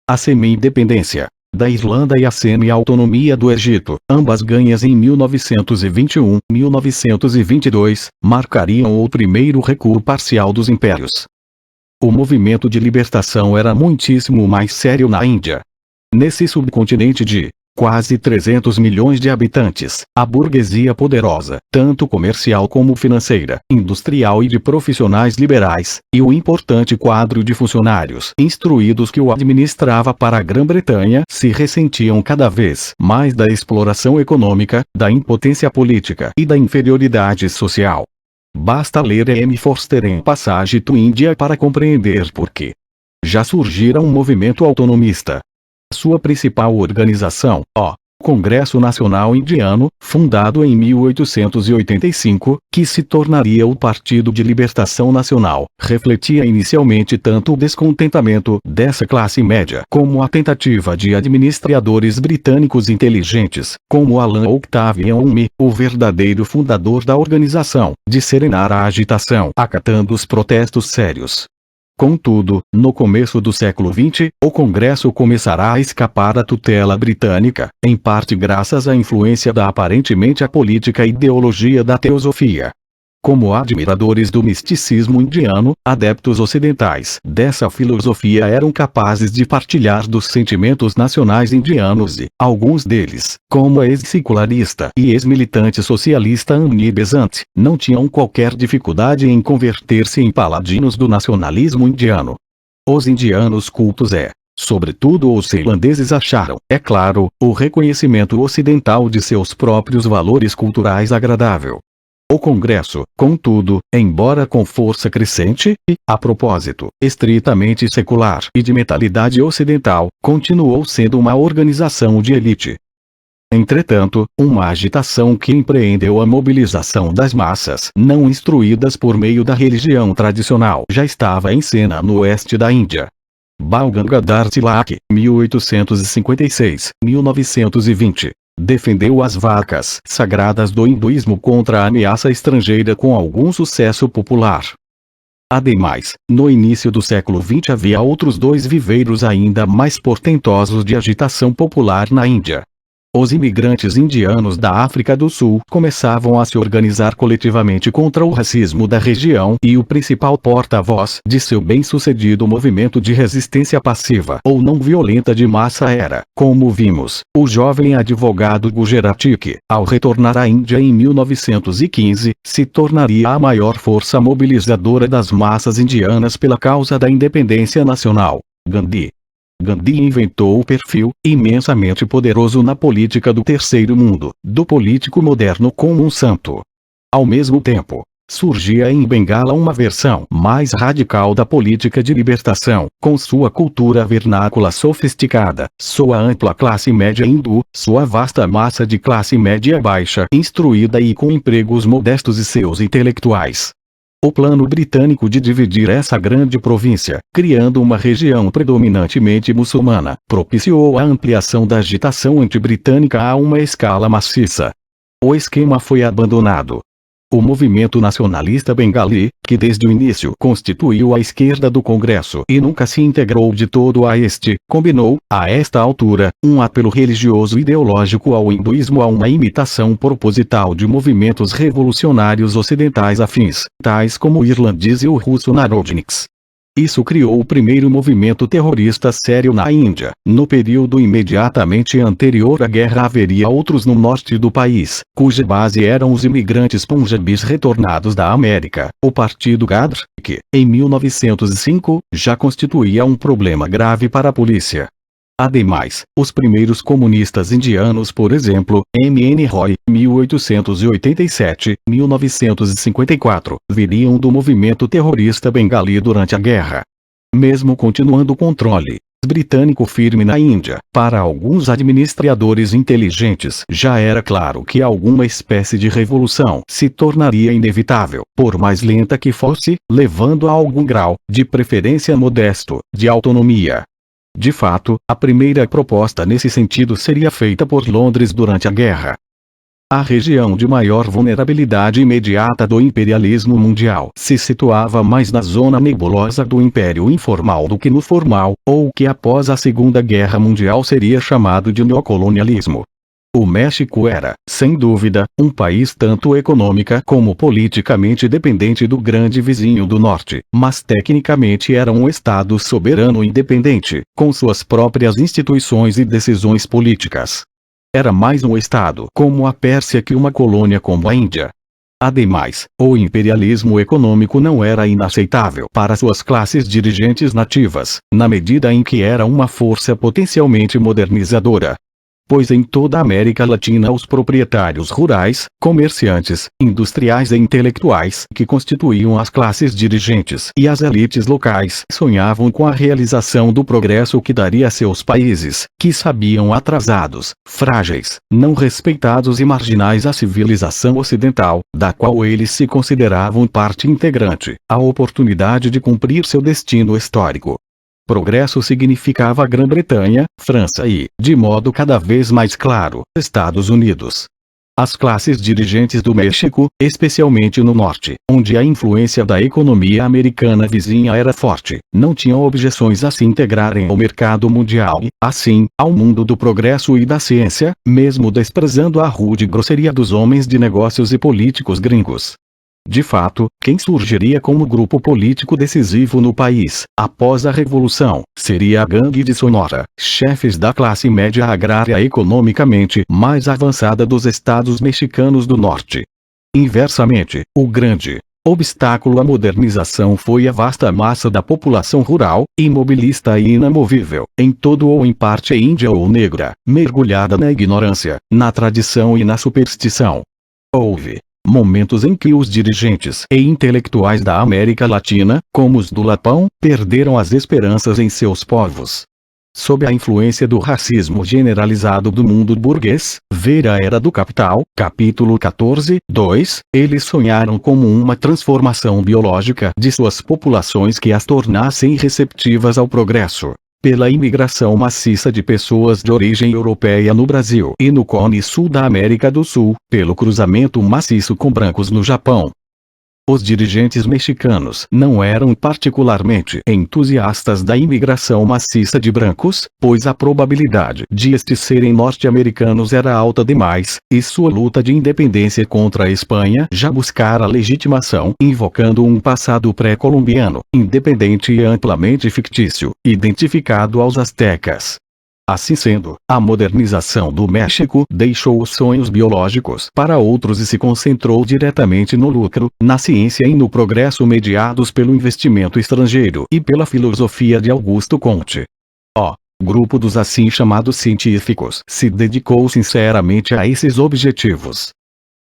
A semi-independência da Irlanda e a semi-autonomia do Egito, ambas ganhas em 1921 e 1922, marcariam o primeiro recuo parcial dos impérios. O movimento de libertação era muitíssimo mais sério na Índia. Nesse subcontinente de Quase 300 milhões de habitantes, a burguesia poderosa, tanto comercial como financeira, industrial e de profissionais liberais, e o importante quadro de funcionários instruídos que o administrava para a Grã-Bretanha se ressentiam cada vez mais da exploração econômica, da impotência política e da inferioridade social. Basta ler M. Forster em Passage to India para compreender por quê. Já surgira um movimento autonomista. Sua principal organização, o Congresso Nacional Indiano, fundado em 1885, que se tornaria o Partido de Libertação Nacional, refletia inicialmente tanto o descontentamento dessa classe média como a tentativa de administradores britânicos inteligentes, como Alan Octavian Hume, o verdadeiro fundador da organização, de serenar a agitação, acatando os protestos sérios. Contudo, no começo do século XX, o Congresso começará a escapar da tutela britânica, em parte graças à influência da aparentemente apolítica ideologia da teosofia. Como admiradores do misticismo indiano, adeptos ocidentais dessa filosofia eram capazes de partilhar dos sentimentos nacionais indianos e, alguns deles, como a ex-secularista e ex-militante socialista Annie Besant, não tinham qualquer dificuldade em converter-se em paladinos do nacionalismo indiano. Os indianos cultos sobretudo os ceilandeses acharam, é claro, o reconhecimento ocidental de seus próprios valores culturais agradável. O Congresso, contudo, embora com força crescente, e, a propósito, estritamente secular e de mentalidade ocidental, continuou sendo uma organização de elite. Entretanto, uma agitação que empreendeu a mobilização das massas não instruídas por meio da religião tradicional já estava em cena no oeste da Índia. Bal Gangadhar Tilak, 1856-1920. Defendeu as vacas sagradas do hinduísmo contra a ameaça estrangeira com algum sucesso popular. Ademais, no início do século XX havia outros dois viveiros ainda mais portentosos de agitação popular na Índia. Os imigrantes indianos da África do Sul começavam a se organizar coletivamente contra o racismo da região e o principal porta-voz de seu bem-sucedido movimento de resistência passiva ou não violenta de massa era, como vimos, o jovem advogado Gujarati que, ao retornar à Índia em 1915, se tornaria a maior força mobilizadora das massas indianas pela causa da independência nacional, Gandhi. Gandhi inventou o perfil, imensamente poderoso na política do terceiro mundo, do político moderno como um santo. Ao mesmo tempo, surgia em Bengala uma versão mais radical da política de libertação, com sua cultura vernácula sofisticada, sua ampla classe média hindu, sua vasta massa de classe média baixa instruída e com empregos modestos e seus intelectuais. O plano britânico de dividir essa grande província, criando uma região predominantemente muçulmana, propiciou a ampliação da agitação anti-britânica a uma escala maciça. O esquema foi abandonado. O movimento nacionalista bengali, que desde o início constituiu a esquerda do Congresso e nunca se integrou de todo a este, combinou, a esta altura, um apelo religioso ideológico ao hinduísmo a uma imitação proposital de movimentos revolucionários ocidentais afins, tais como o irlandês e o russo Narodniks. Isso criou o primeiro movimento terrorista sério na Índia. No período imediatamente anterior à guerra haveria outros no norte do país, cuja base eram os imigrantes punjabis retornados da América, o Partido Ghadr, que, em 1905, já constituía um problema grave para a polícia. Ademais, os primeiros comunistas indianos, por exemplo, M. N. Roy, 1887-1954, viriam do movimento terrorista bengali durante a guerra. Mesmo continuando o controle britânico firme na Índia, para alguns administradores inteligentes já era claro que alguma espécie de revolução se tornaria inevitável, por mais lenta que fosse, levando a algum grau, de preferência modesto, de autonomia. De fato, a primeira proposta nesse sentido seria feita por Londres durante a guerra. A região de maior vulnerabilidade imediata do imperialismo mundial se situava mais na zona nebulosa do império informal do que no formal, ou o que após a Segunda Guerra Mundial seria chamado de neocolonialismo. O México era, sem dúvida, um país tanto econômica como politicamente dependente do grande vizinho do norte, mas tecnicamente era um estado soberano independente, com suas próprias instituições e decisões políticas. Era mais um estado como a Pérsia que uma colônia como a Índia. Ademais, o imperialismo econômico não era inaceitável para suas classes dirigentes nativas, na medida em que era uma força potencialmente modernizadora. Pois em toda a América Latina os proprietários rurais, comerciantes, industriais e intelectuais que constituíam as classes dirigentes e as elites locais sonhavam com a realização do progresso que daria a seus países, que sabiam atrasados, frágeis, não respeitados e marginais à civilização ocidental, da qual eles se consideravam parte integrante, a oportunidade de cumprir seu destino histórico. Progresso significava a Grã-Bretanha, França e, de modo cada vez mais claro, Estados Unidos. As classes dirigentes do México, especialmente no norte, onde a influência da economia americana vizinha era forte, não tinham objeções a se integrarem ao mercado mundial e, assim, ao mundo do progresso e da ciência, mesmo desprezando a rude grosseria dos homens de negócios e políticos gringos. De fato, quem surgiria como grupo político decisivo no país, após a Revolução, seria a Gangue de Sonora, chefes da classe média agrária economicamente mais avançada dos estados mexicanos do norte. Inversamente, o grande obstáculo à modernização foi a vasta massa da população rural, imobilista e inamovível, em todo ou em parte índia ou negra, mergulhada na ignorância, na tradição e na superstição. Houve momentos em que os dirigentes e intelectuais da América Latina, como os do Lapão, perderam as esperanças em seus povos. Sob a influência do racismo generalizado do mundo burguês, ver a Era do Capital, capítulo 14, 2, eles sonharam como uma transformação biológica de suas populações que as tornassem receptivas ao progresso. Pela imigração maciça de pessoas de origem europeia no Brasil e no Cone Sul da América do Sul, pelo cruzamento maciço com brancos no Japão. Os dirigentes mexicanos não eram particularmente entusiastas da imigração maciça de brancos, pois a probabilidade de estes serem norte-americanos era alta demais, e sua luta de independência contra a Espanha já buscara legitimação invocando um passado pré-colombiano, independente e amplamente fictício, identificado aos aztecas. Assim sendo, a modernização do México deixou os sonhos biológicos para outros e se concentrou diretamente no lucro, na ciência e no progresso mediados pelo investimento estrangeiro e pela filosofia de Augusto Comte. O grupo dos assim chamados científicos se dedicou sinceramente a esses objetivos.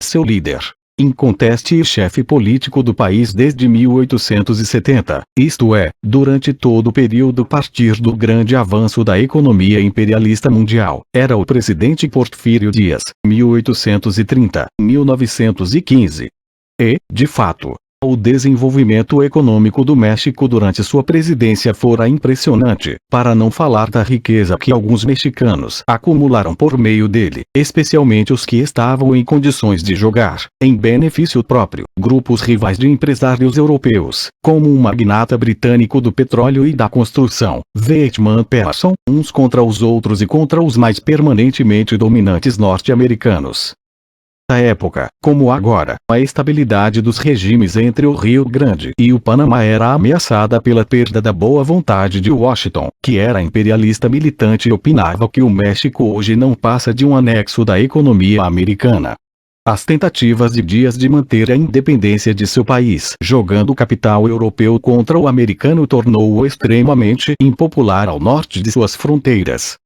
Seu líder, inconteste e chefe político do país desde 1870, isto é, durante todo o período a partir do grande avanço da economia imperialista mundial, era o presidente Porfírio Dias, 1830-1915. E, de fato, o desenvolvimento econômico do México durante sua presidência fora impressionante, para não falar da riqueza que alguns mexicanos acumularam por meio dele, especialmente os que estavam em condições de jogar, em benefício próprio, grupos rivais de empresários europeus, como um magnata britânico do petróleo e da construção, Weizmann Persson, uns contra os outros e contra os mais permanentemente dominantes norte-americanos. Na época, como agora, a estabilidade dos regimes entre o Rio Grande e o Panamá era ameaçada pela perda da boa vontade de Washington, que era imperialista militante e opinava que o México hoje não passa de um anexo da economia americana. As tentativas de Dias de manter a independência de seu país jogando o capital europeu contra o americano tornou-o extremamente impopular ao norte de suas fronteiras.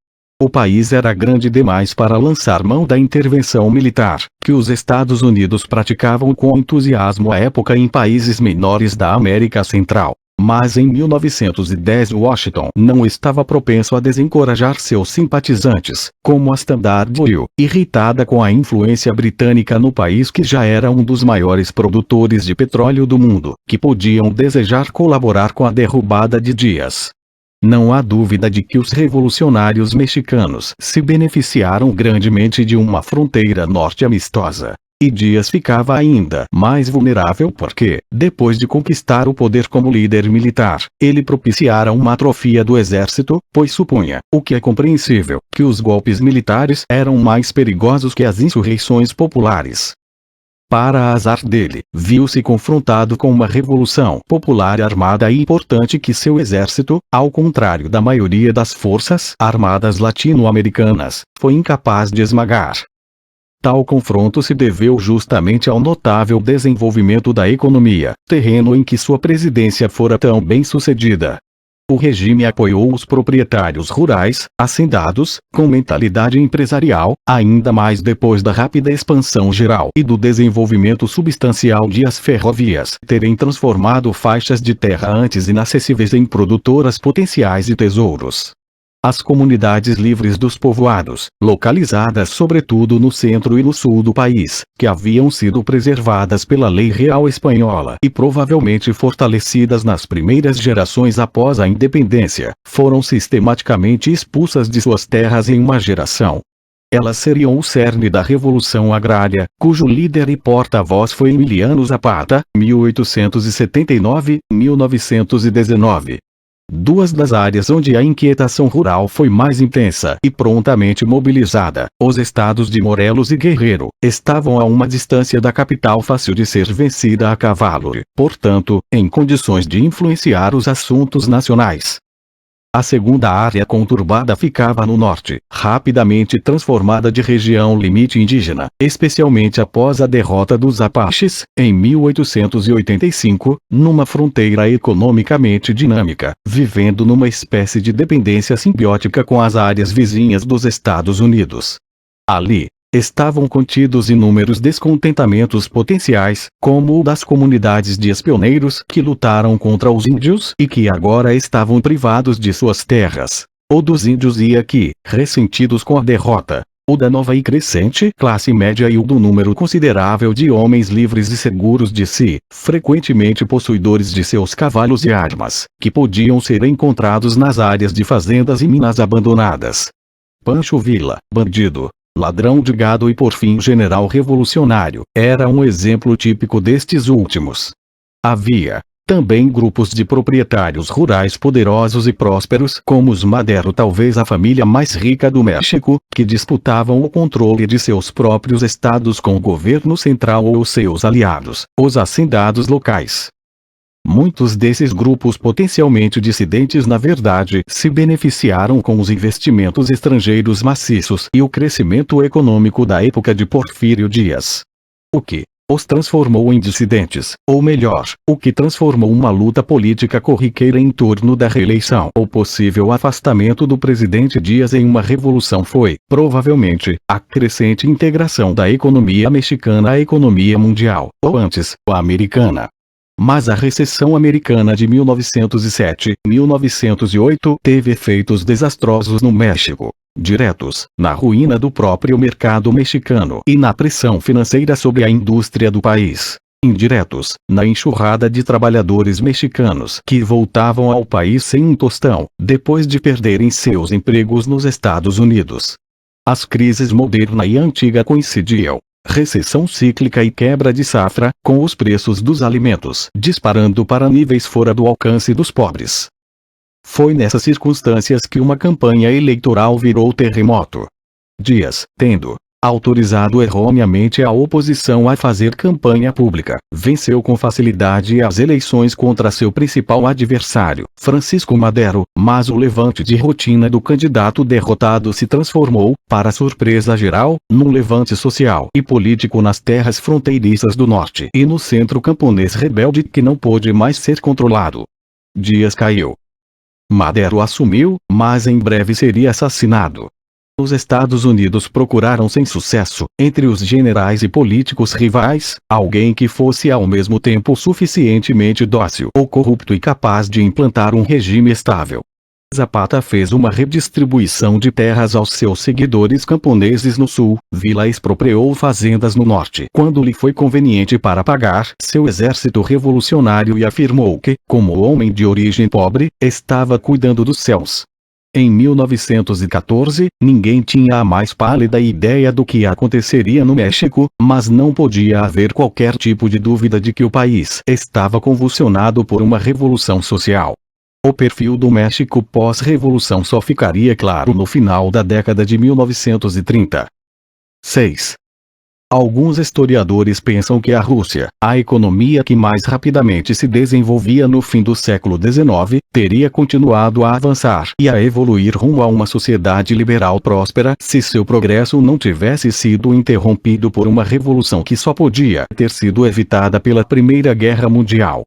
O país era grande demais para lançar mão da intervenção militar, que os Estados Unidos praticavam com entusiasmo à época em países menores da América Central. Mas em 1910 Washington não estava propenso a desencorajar seus simpatizantes, como a Standard Oil, irritada com a influência britânica no país que já era um dos maiores produtores de petróleo do mundo, que podiam desejar colaborar com a derrubada de Dias. Não há dúvida de que os revolucionários mexicanos se beneficiaram grandemente de uma fronteira norte amistosa. E Dias ficava ainda mais vulnerável porque, depois de conquistar o poder como líder militar, ele propiciara uma atrofia do exército, pois supunha, o que é compreensível, que os golpes militares eram mais perigosos que as insurreições populares. Para azar dele, viu-se confrontado com uma revolução popular armada e importante que seu exército, ao contrário da maioria das forças armadas latino-americanas, foi incapaz de esmagar. Tal confronto se deveu justamente ao notável desenvolvimento da economia, terreno em que sua presidência fora tão bem sucedida. O regime apoiou os proprietários rurais, hacendados, com mentalidade empresarial, ainda mais depois da rápida expansão geral e do desenvolvimento substancial de as ferrovias terem transformado faixas de terra antes inacessíveis em produtoras potenciais de tesouros. As comunidades livres dos povoados, localizadas sobretudo no centro e no sul do país, que haviam sido preservadas pela lei real espanhola e provavelmente fortalecidas nas primeiras gerações após a independência, foram sistematicamente expulsas de suas terras em uma geração. Elas seriam o cerne da Revolução Agrária, cujo líder e porta-voz foi Emiliano Zapata, 1879-1919. Duas das áreas onde a inquietação rural foi mais intensa e prontamente mobilizada, os estados de Morelos e Guerreiro, estavam a uma distância da capital fácil de ser vencida a cavalo e, portanto, em condições de influenciar os assuntos nacionais. A segunda área conturbada ficava no norte, rapidamente transformada de região limite indígena, especialmente após a derrota dos Apaches, em 1885, numa fronteira economicamente dinâmica, vivendo numa espécie de dependência simbiótica com as áreas vizinhas dos Estados Unidos. Ali, estavam contidos inúmeros descontentamentos potenciais, como o das comunidades de espioneiros que lutaram contra os índios e que agora estavam privados de suas terras, o dos índios Yaqui, ressentidos com a derrota, o da nova e crescente classe média e o do número considerável de homens livres e seguros de si, frequentemente possuidores de seus cavalos e armas, que podiam ser encontrados nas áreas de fazendas e minas abandonadas. Pancho Villa, bandido, ladrão de gado e por fim general revolucionário, era um exemplo típico destes últimos. Havia, também grupos de proprietários rurais poderosos e prósperos como os Madero, talvez a família mais rica do México, que disputavam o controle de seus próprios estados com o governo central ou seus aliados, os hacendados locais. Muitos desses grupos potencialmente dissidentes na verdade se beneficiaram com os investimentos estrangeiros maciços e o crescimento econômico da época de Porfírio Dias. O que os transformou em dissidentes, ou melhor, o que transformou uma luta política corriqueira em torno da reeleição ou possível afastamento do presidente Dias em uma revolução foi, provavelmente, a crescente integração da economia mexicana à economia mundial, ou antes, a americana. Mas a recessão americana de 1907-1908 teve efeitos desastrosos no México, diretos, na ruína do próprio mercado mexicano e na pressão financeira sobre a indústria do país, indiretos, na enxurrada de trabalhadores mexicanos que voltavam ao país sem um tostão, depois de perderem seus empregos nos Estados Unidos. As crises moderna e antiga coincidiam. Recessão cíclica e quebra de safra, com os preços dos alimentos disparando para níveis fora do alcance dos pobres. Foi nessas circunstâncias que uma campanha eleitoral virou terremoto. Dias, tendo autorizado erroneamente a oposição a fazer campanha pública, venceu com facilidade as eleições contra seu principal adversário, Francisco Madero, mas o levante de rotina do candidato derrotado se transformou, para surpresa geral, num levante social e político nas terras fronteiriças do norte e no centro camponês rebelde que não pôde mais ser controlado. Dias caiu. Madero assumiu, mas em breve seria assassinado. Os Estados Unidos procuraram sem sucesso, entre os generais e políticos rivais, alguém que fosse ao mesmo tempo suficientemente dócil ou corrupto e capaz de implantar um regime estável. Zapata fez uma redistribuição de terras aos seus seguidores camponeses no sul, Villa expropriou fazendas no norte quando lhe foi conveniente para pagar seu exército revolucionário e afirmou que, como homem de origem pobre, estava cuidando dos céus. Em 1914, ninguém tinha a mais pálida ideia do que aconteceria no México, mas não podia haver qualquer tipo de dúvida de que o país estava convulsionado por uma revolução social. O perfil do México pós-revolução só ficaria claro no final da década de 1930. 6. Alguns historiadores pensam que a Rússia, a economia que mais rapidamente se desenvolvia no fim do século XIX, teria continuado a avançar e a evoluir rumo a uma sociedade liberal próspera se seu progresso não tivesse sido interrompido por uma revolução que só podia ter sido evitada pela Primeira Guerra Mundial.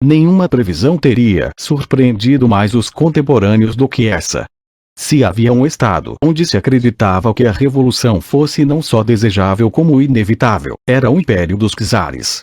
Nenhuma previsão teria surpreendido mais os contemporâneos do que essa. Se havia um estado onde se acreditava que a revolução fosse não só desejável como inevitável, era o Império dos Czares.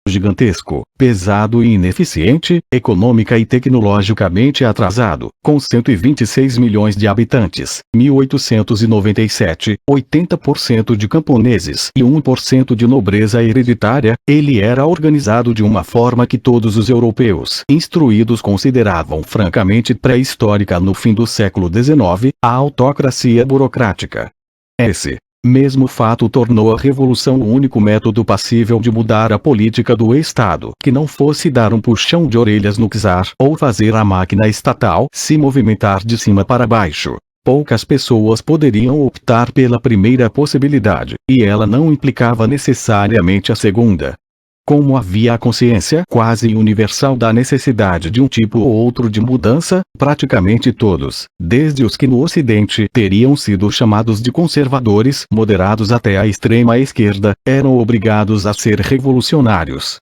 Gigantesco, pesado e ineficiente, econômica e tecnologicamente atrasado, com 126 milhões de habitantes, 1897, 80% de camponeses e 1% de nobreza hereditária, ele era organizado de uma forma que todos os europeus instruídos consideravam francamente pré-histórica no fim do século XIX, a autocracia burocrática. Esse mesmo fato tornou a revolução o único método passível de mudar a política do Estado que não fosse dar um puxão de orelhas no czar ou fazer a máquina estatal se movimentar de cima para baixo. Poucas pessoas poderiam optar pela primeira possibilidade, e ela não implicava necessariamente a segunda. Como havia a consciência quase universal da necessidade de um tipo ou outro de mudança, praticamente todos, desde os que no Ocidente teriam sido chamados de conservadores moderados até a extrema esquerda, eram obrigados a ser revolucionários.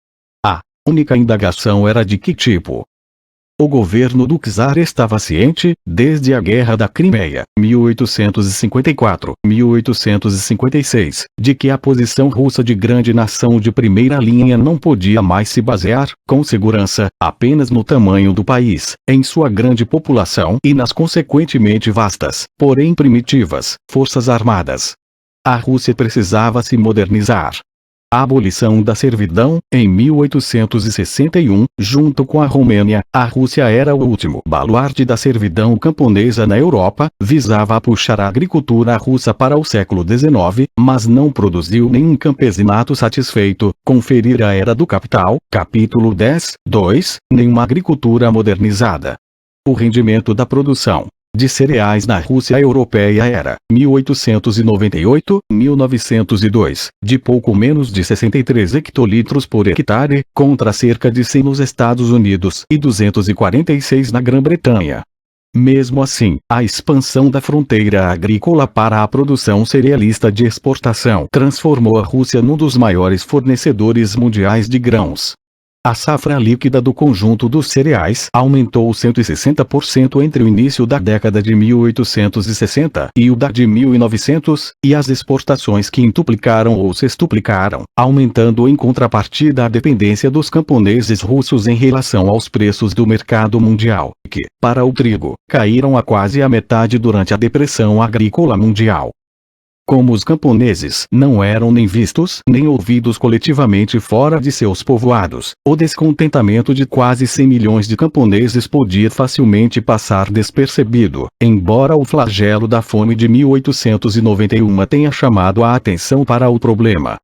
A única indagação era de que tipo. O governo do czar estava ciente, desde a Guerra da Crimeia, 1854-1856, de que a posição russa de grande nação de primeira linha não podia mais se basear, com segurança, apenas no tamanho do país, em sua grande população e nas consequentemente vastas, porém primitivas, forças armadas. A Rússia precisava se modernizar. A abolição da servidão, em 1861, junto com a Romênia, a Rússia era o último baluarte da servidão camponesa na Europa, visava a puxar a agricultura russa para o século XIX, mas não produziu nenhum campesinato satisfeito, conferir a Era do Capital, capítulo 10, 2, nenhuma agricultura modernizada. O rendimento da produção de cereais na Rússia europeia era, 1898-1902, de pouco menos de 63 hectolitros por hectare, contra cerca de 100 nos Estados Unidos e 246 na Grã-Bretanha. Mesmo assim, a expansão da fronteira agrícola para a produção cerealista de exportação transformou a Rússia num dos maiores fornecedores mundiais de grãos. A safra líquida do conjunto dos cereais aumentou 160% entre o início da década de 1860 e o da de 1900, e as exportações quintuplicaram ou sextuplicaram, aumentando em contrapartida a dependência dos camponeses russos em relação aos preços do mercado mundial, que, para o trigo, caíram a quase a metade durante a Depressão Agrícola Mundial. Como os camponeses não eram nem vistos nem ouvidos coletivamente fora de seus povoados, o descontentamento de quase 100 milhões de camponeses podia facilmente passar despercebido, embora o flagelo da fome de 1891 tenha chamado a atenção para o problema.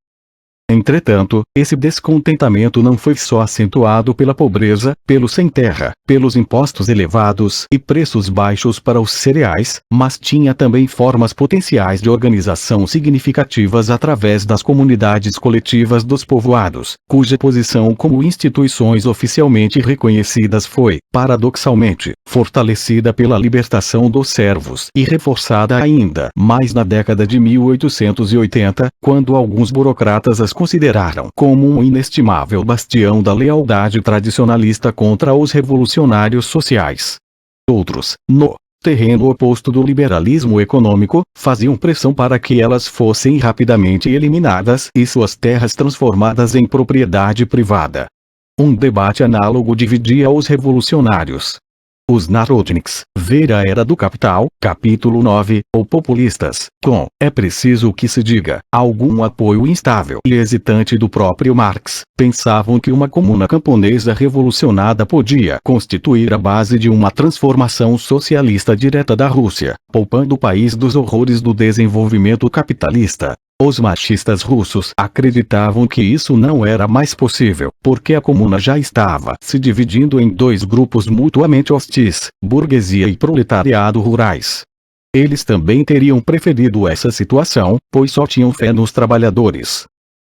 Entretanto, esse descontentamento não foi só acentuado pela pobreza, pelo sem-terra, pelos impostos elevados e preços baixos para os cereais, mas tinha também formas potenciais de organização significativas através das comunidades coletivas dos povoados, cuja posição como instituições oficialmente reconhecidas foi, paradoxalmente, fortalecida pela libertação dos servos e reforçada ainda mais na década de 1880, quando alguns burocratas as consideraram como um inestimável bastião da lealdade tradicionalista contra os revolucionários sociais. Outros, no terreno oposto do liberalismo econômico, faziam pressão para que elas fossem rapidamente eliminadas e suas terras transformadas em propriedade privada. Um debate análogo dividia os revolucionários. Os Narodniks, ver a Era do Capital, capítulo 9, ou populistas, com, é preciso que se diga, algum apoio instável e hesitante do próprio Marx, pensavam que uma comuna camponesa revolucionada podia constituir a base de uma transformação socialista direta da Rússia, poupando o país dos horrores do desenvolvimento capitalista. Os marxistas russos acreditavam que isso não era mais possível, porque a comuna já estava se dividindo em dois grupos mutuamente hostis, burguesia e proletariado rurais. Eles também teriam preferido essa situação, pois só tinham fé nos trabalhadores.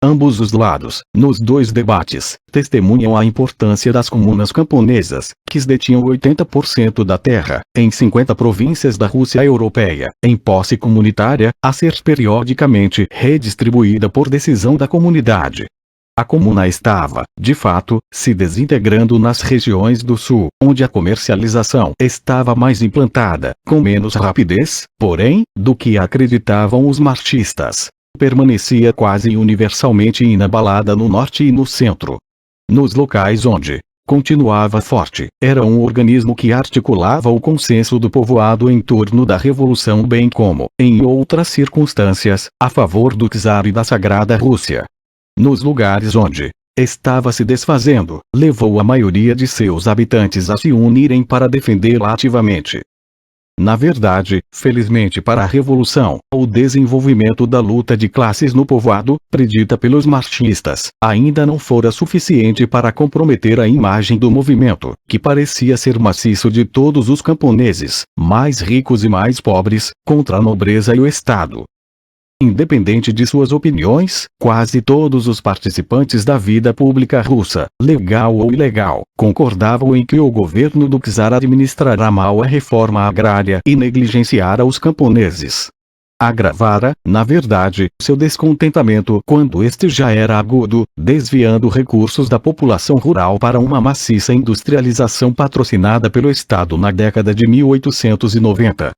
Ambos os lados, nos dois debates, testemunham a importância das comunas camponesas, que detinham 80% da terra, em 50 províncias da Rússia europeia, em posse comunitária, a ser periodicamente redistribuída por decisão da comunidade. A comuna estava, de fato, se desintegrando nas regiões do sul, onde a comercialização estava mais implantada, com menos rapidez, porém, do que acreditavam os marxistas. Permanecia quase universalmente inabalada no norte e no centro. Nos locais onde continuava forte, era um organismo que articulava o consenso do povoado em torno da revolução, bem como, em outras circunstâncias, a favor do czar e da Sagrada Rússia. Nos lugares onde estava se desfazendo, levou a maioria de seus habitantes a se unirem para defendê-la ativamente. Na verdade, felizmente para a Revolução, o desenvolvimento da luta de classes no povoado, predita pelos marxistas, ainda não fora suficiente para comprometer a imagem do movimento, que parecia ser maciço de todos os camponeses, mais ricos e mais pobres, contra a nobreza e o Estado. Independente de suas opiniões, quase todos os participantes da vida pública russa, legal ou ilegal, concordavam em que o governo do czar administrara mal a reforma agrária e negligenciara os camponeses. Agravara, na verdade, seu descontentamento quando este já era agudo, desviando recursos da população rural para uma maciça industrialização patrocinada pelo Estado na década de 1890.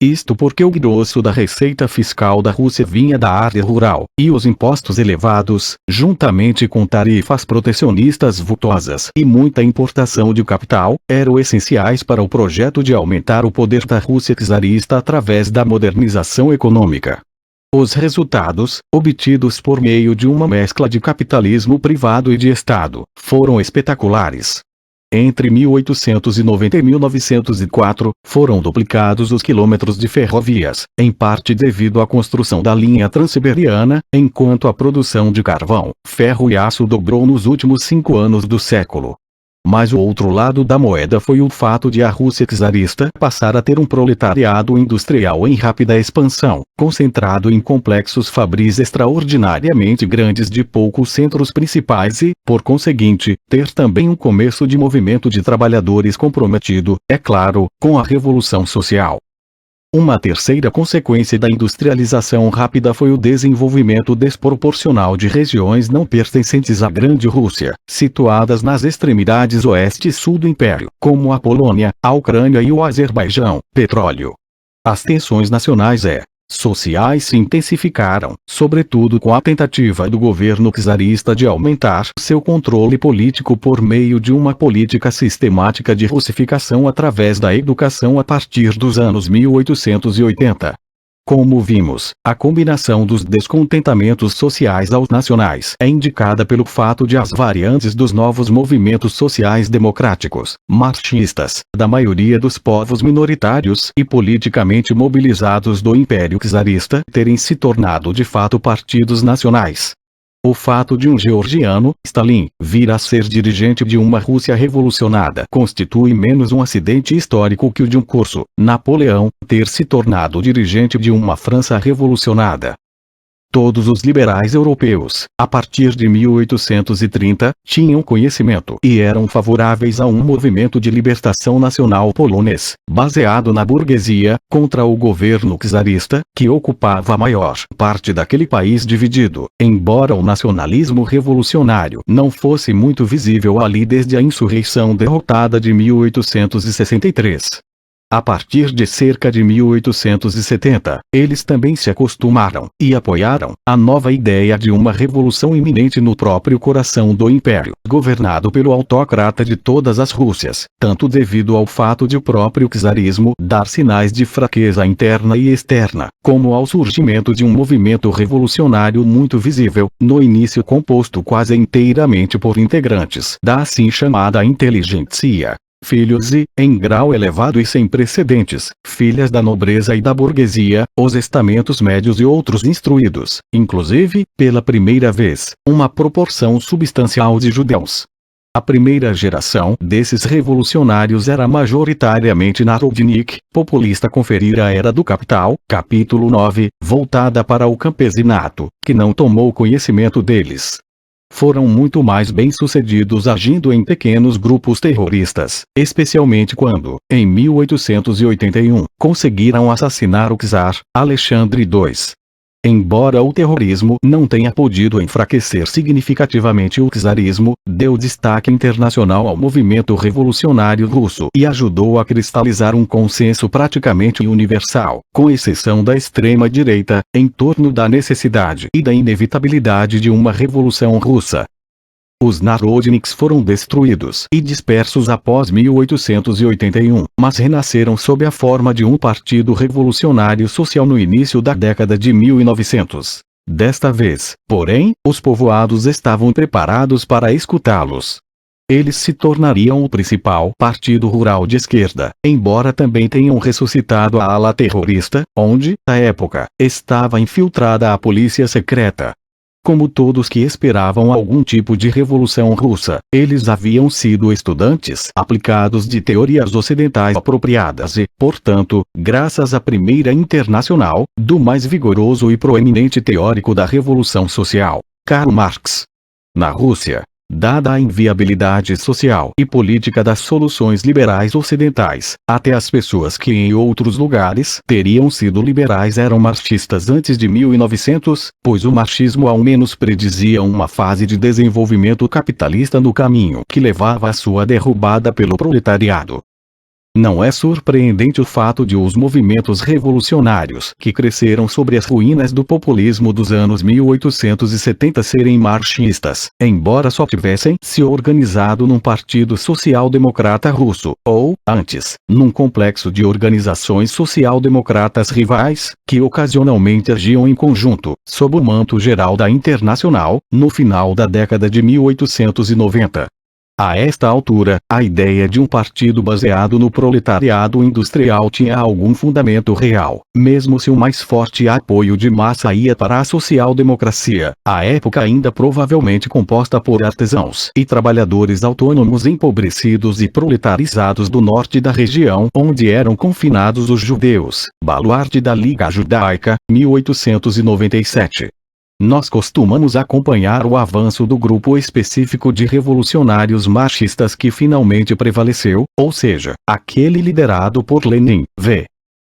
Isto porque o grosso da receita fiscal da Rússia vinha da área rural, e os impostos elevados, juntamente com tarifas protecionistas vultosas e muita importação de capital, eram essenciais para o projeto de aumentar o poder da Rússia czarista através da modernização econômica. Os resultados, obtidos por meio de uma mescla de capitalismo privado e de Estado, foram espetaculares. Entre 1890 e 1904, foram duplicados os quilômetros de ferrovias, em parte devido à construção da linha Transiberiana, enquanto a produção de carvão, ferro e aço dobrou nos últimos 5 anos do século. Mas o outro lado da moeda foi o fato de a Rússia czarista passar a ter um proletariado industrial em rápida expansão, concentrado em complexos fabris extraordinariamente grandes de poucos centros principais e, por conseguinte, ter também um começo de movimento de trabalhadores comprometido, é claro, com a Revolução Social. Uma terceira consequência da industrialização rápida foi o desenvolvimento desproporcional de regiões não pertencentes à Grande Rússia, situadas nas extremidades oeste e sul do Império, como a Polônia, a Ucrânia e o Azerbaijão. Petróleo. As tensões nacionais sociais se intensificaram, sobretudo com a tentativa do governo czarista de aumentar seu controle político por meio de uma política sistemática de russificação através da educação a partir dos anos 1880. Como vimos, a combinação dos descontentamentos sociais aos nacionais é indicada pelo fato de as variantes dos novos movimentos sociais democráticos, marxistas, da maioria dos povos minoritários e politicamente mobilizados do Império czarista terem se tornado de fato partidos nacionais. O fato de um georgiano, Stalin, vir a ser dirigente de uma Rússia revolucionada constitui menos um acidente histórico que o de um corso, Napoleão, ter se tornado dirigente de uma França revolucionada. Todos os liberais europeus, a partir de 1830, tinham conhecimento e eram favoráveis a um movimento de libertação nacional polonês, baseado na burguesia, contra o governo czarista, que ocupava a maior parte daquele país dividido, embora o nacionalismo revolucionário não fosse muito visível ali desde a insurreição derrotada de 1863. A partir de cerca de 1870, eles também se acostumaram e apoiaram a nova ideia de uma revolução iminente no próprio coração do império, governado pelo autócrata de todas as Rússias, tanto devido ao fato de o próprio czarismo dar sinais de fraqueza interna e externa, como ao surgimento de um movimento revolucionário muito visível, no início composto quase inteiramente por integrantes da assim chamada inteligentsia. Filhos e, em grau elevado e sem precedentes, filhas da nobreza e da burguesia, os estamentos médios e outros instruídos, inclusive, pela primeira vez, uma proporção substancial de judeus. A primeira geração desses revolucionários era majoritariamente narodnik, populista. Conferir a Era do Capital, capítulo 9, voltada para o campesinato, que não tomou conhecimento deles. Foram muito mais bem-sucedidos agindo em pequenos grupos terroristas, especialmente quando, em 1881, conseguiram assassinar o czar, Alexandre II. Embora o terrorismo não tenha podido enfraquecer significativamente o czarismo, deu destaque internacional ao movimento revolucionário russo e ajudou a cristalizar um consenso praticamente universal, com exceção da extrema-direita, em torno da necessidade e da inevitabilidade de uma revolução russa. Os narodniks foram destruídos e dispersos após 1881, mas renasceram sob a forma de um partido revolucionário social no início da década de 1900. Desta vez, porém, os povoados estavam preparados para escutá-los. Eles se tornariam o principal partido rural de esquerda, embora também tenham ressuscitado a ala terrorista, onde, à época, estava infiltrada a polícia secreta. Como todos que esperavam algum tipo de revolução russa, eles haviam sido estudantes aplicados de teorias ocidentais apropriadas e, portanto, graças à Primeira Internacional, do mais vigoroso e proeminente teórico da Revolução Social, Karl Marx. Na Rússia, dada a inviabilidade social e política das soluções liberais ocidentais, até as pessoas que em outros lugares teriam sido liberais eram marxistas antes de 1900, pois o marxismo ao menos predizia uma fase de desenvolvimento capitalista no caminho que levava à sua derrubada pelo proletariado. Não é surpreendente o fato de os movimentos revolucionários que cresceram sobre as ruínas do populismo dos anos 1870 serem marxistas, embora só tivessem se organizado num partido social-democrata russo, ou, antes, num complexo de organizações social-democratas rivais, que ocasionalmente agiam em conjunto, sob o manto geral da Internacional, no final da década de 1890. A esta altura, a ideia de um partido baseado no proletariado industrial tinha algum fundamento real, mesmo se o mais forte apoio de massa ia para a social-democracia, à época ainda provavelmente composta por artesãos e trabalhadores autônomos empobrecidos e proletarizados do norte da região onde eram confinados os judeus, baluarte da Liga Judaica, 1897. Nós costumamos acompanhar o avanço do grupo específico de revolucionários marxistas que finalmente prevaleceu, ou seja, aquele liderado por Lenin, v.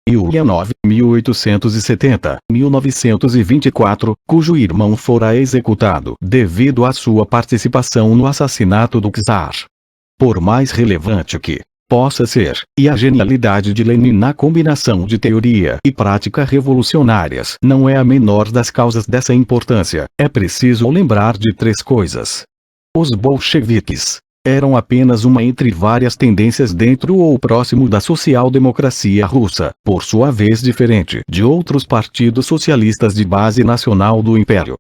Ulyanov, 1870-1924, cujo irmão fora executado devido à sua participação no assassinato do czar. Por mais relevante que possa ser, e a genialidade de Lenin na combinação de teoria e prática revolucionárias não é a menor das causas dessa importância, é preciso lembrar de três coisas. Os bolcheviques eram apenas uma entre várias tendências dentro ou próximo da social-democracia russa, por sua vez diferente de outros partidos socialistas de base nacional do Império.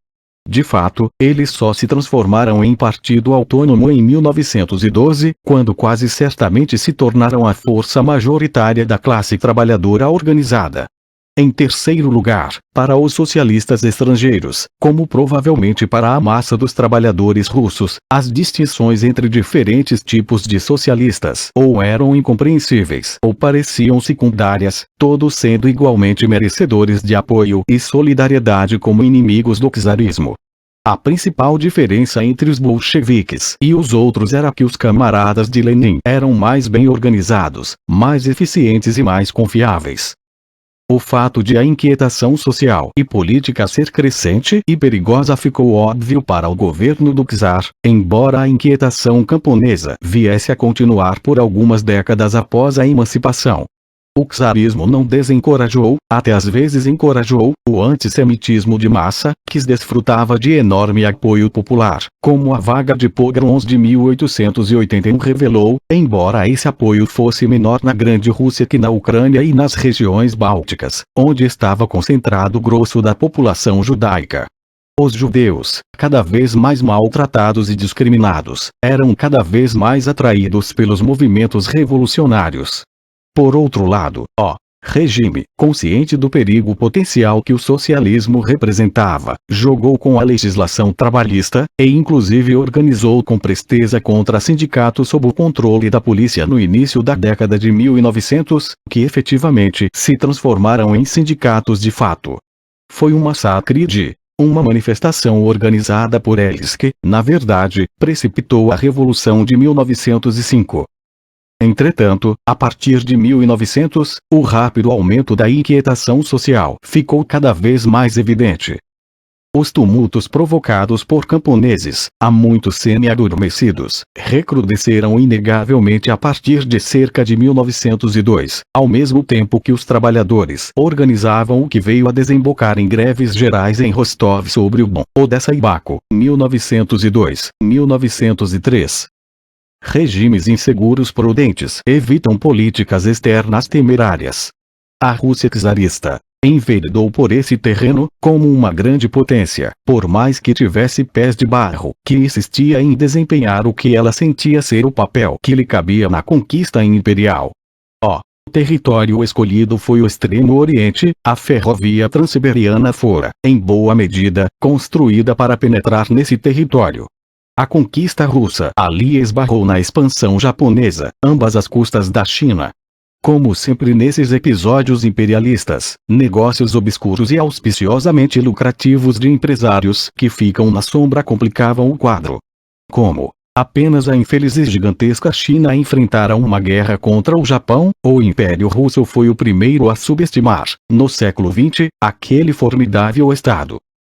De fato, eles só se transformaram em partido autônomo em 1912, quando quase certamente se tornaram a força majoritária da classe trabalhadora organizada. Em terceiro lugar, para os socialistas estrangeiros, como provavelmente para a massa dos trabalhadores russos, as distinções entre diferentes tipos de socialistas ou eram incompreensíveis ou pareciam secundárias, todos sendo igualmente merecedores de apoio e solidariedade como inimigos do czarismo. A principal diferença entre os bolcheviques e os outros era que os camaradas de Lenin eram mais bem organizados, mais eficientes e mais confiáveis. O fato de a inquietação social e política ser crescente e perigosa ficou óbvio para o governo do czar, embora a inquietação camponesa viesse a continuar por algumas décadas após a emancipação. O czarismo não desencorajou, até às vezes encorajou, o antissemitismo de massa, que desfrutava de enorme apoio popular, como a vaga de pogroms de 1881 revelou, embora esse apoio fosse menor na Grande Rússia que na Ucrânia e nas regiões bálticas, onde estava concentrado o grosso da população judaica. Os judeus, cada vez mais maltratados e discriminados, eram cada vez mais atraídos pelos movimentos revolucionários. Por outro lado, Regime, consciente do perigo potencial que o socialismo representava, jogou com a legislação trabalhista, e inclusive organizou com presteza contra sindicatos sob o controle da polícia no início da década de 1900, que efetivamente se transformaram em sindicatos de fato. Foi um massacre de uma manifestação organizada por eles que, na verdade, precipitou a Revolução de 1905. Entretanto, a partir de 1900, o rápido aumento da inquietação social ficou cada vez mais evidente. Os tumultos provocados por camponeses, há muito semi-adormecidos, recrudesceram inegavelmente a partir de cerca de 1902, ao mesmo tempo que os trabalhadores organizavam o que veio a desembocar em greves gerais em Rostov sobre o Don, Odessa e Baku, 1902, 1903. Regimes inseguros prudentes evitam políticas externas temerárias. A Rússia czarista enveredou por esse terreno, como uma grande potência, por mais que tivesse pés de barro, que insistia em desempenhar o que ela sentia ser o papel que lhe cabia na conquista imperial. O território escolhido foi o Extremo Oriente, a ferrovia Transiberiana fora, em boa medida, construída para penetrar nesse território. A conquista russa ali esbarrou na expansão japonesa, ambas às custas da China. Como sempre nesses episódios imperialistas, negócios obscuros e auspiciosamente lucrativos de empresários que ficam na sombra complicavam o quadro. Como apenas a infeliz e gigantesca China enfrentara uma guerra contra o Japão, o Império Russo foi o primeiro a subestimar, no século XX, aquele formidável Estado.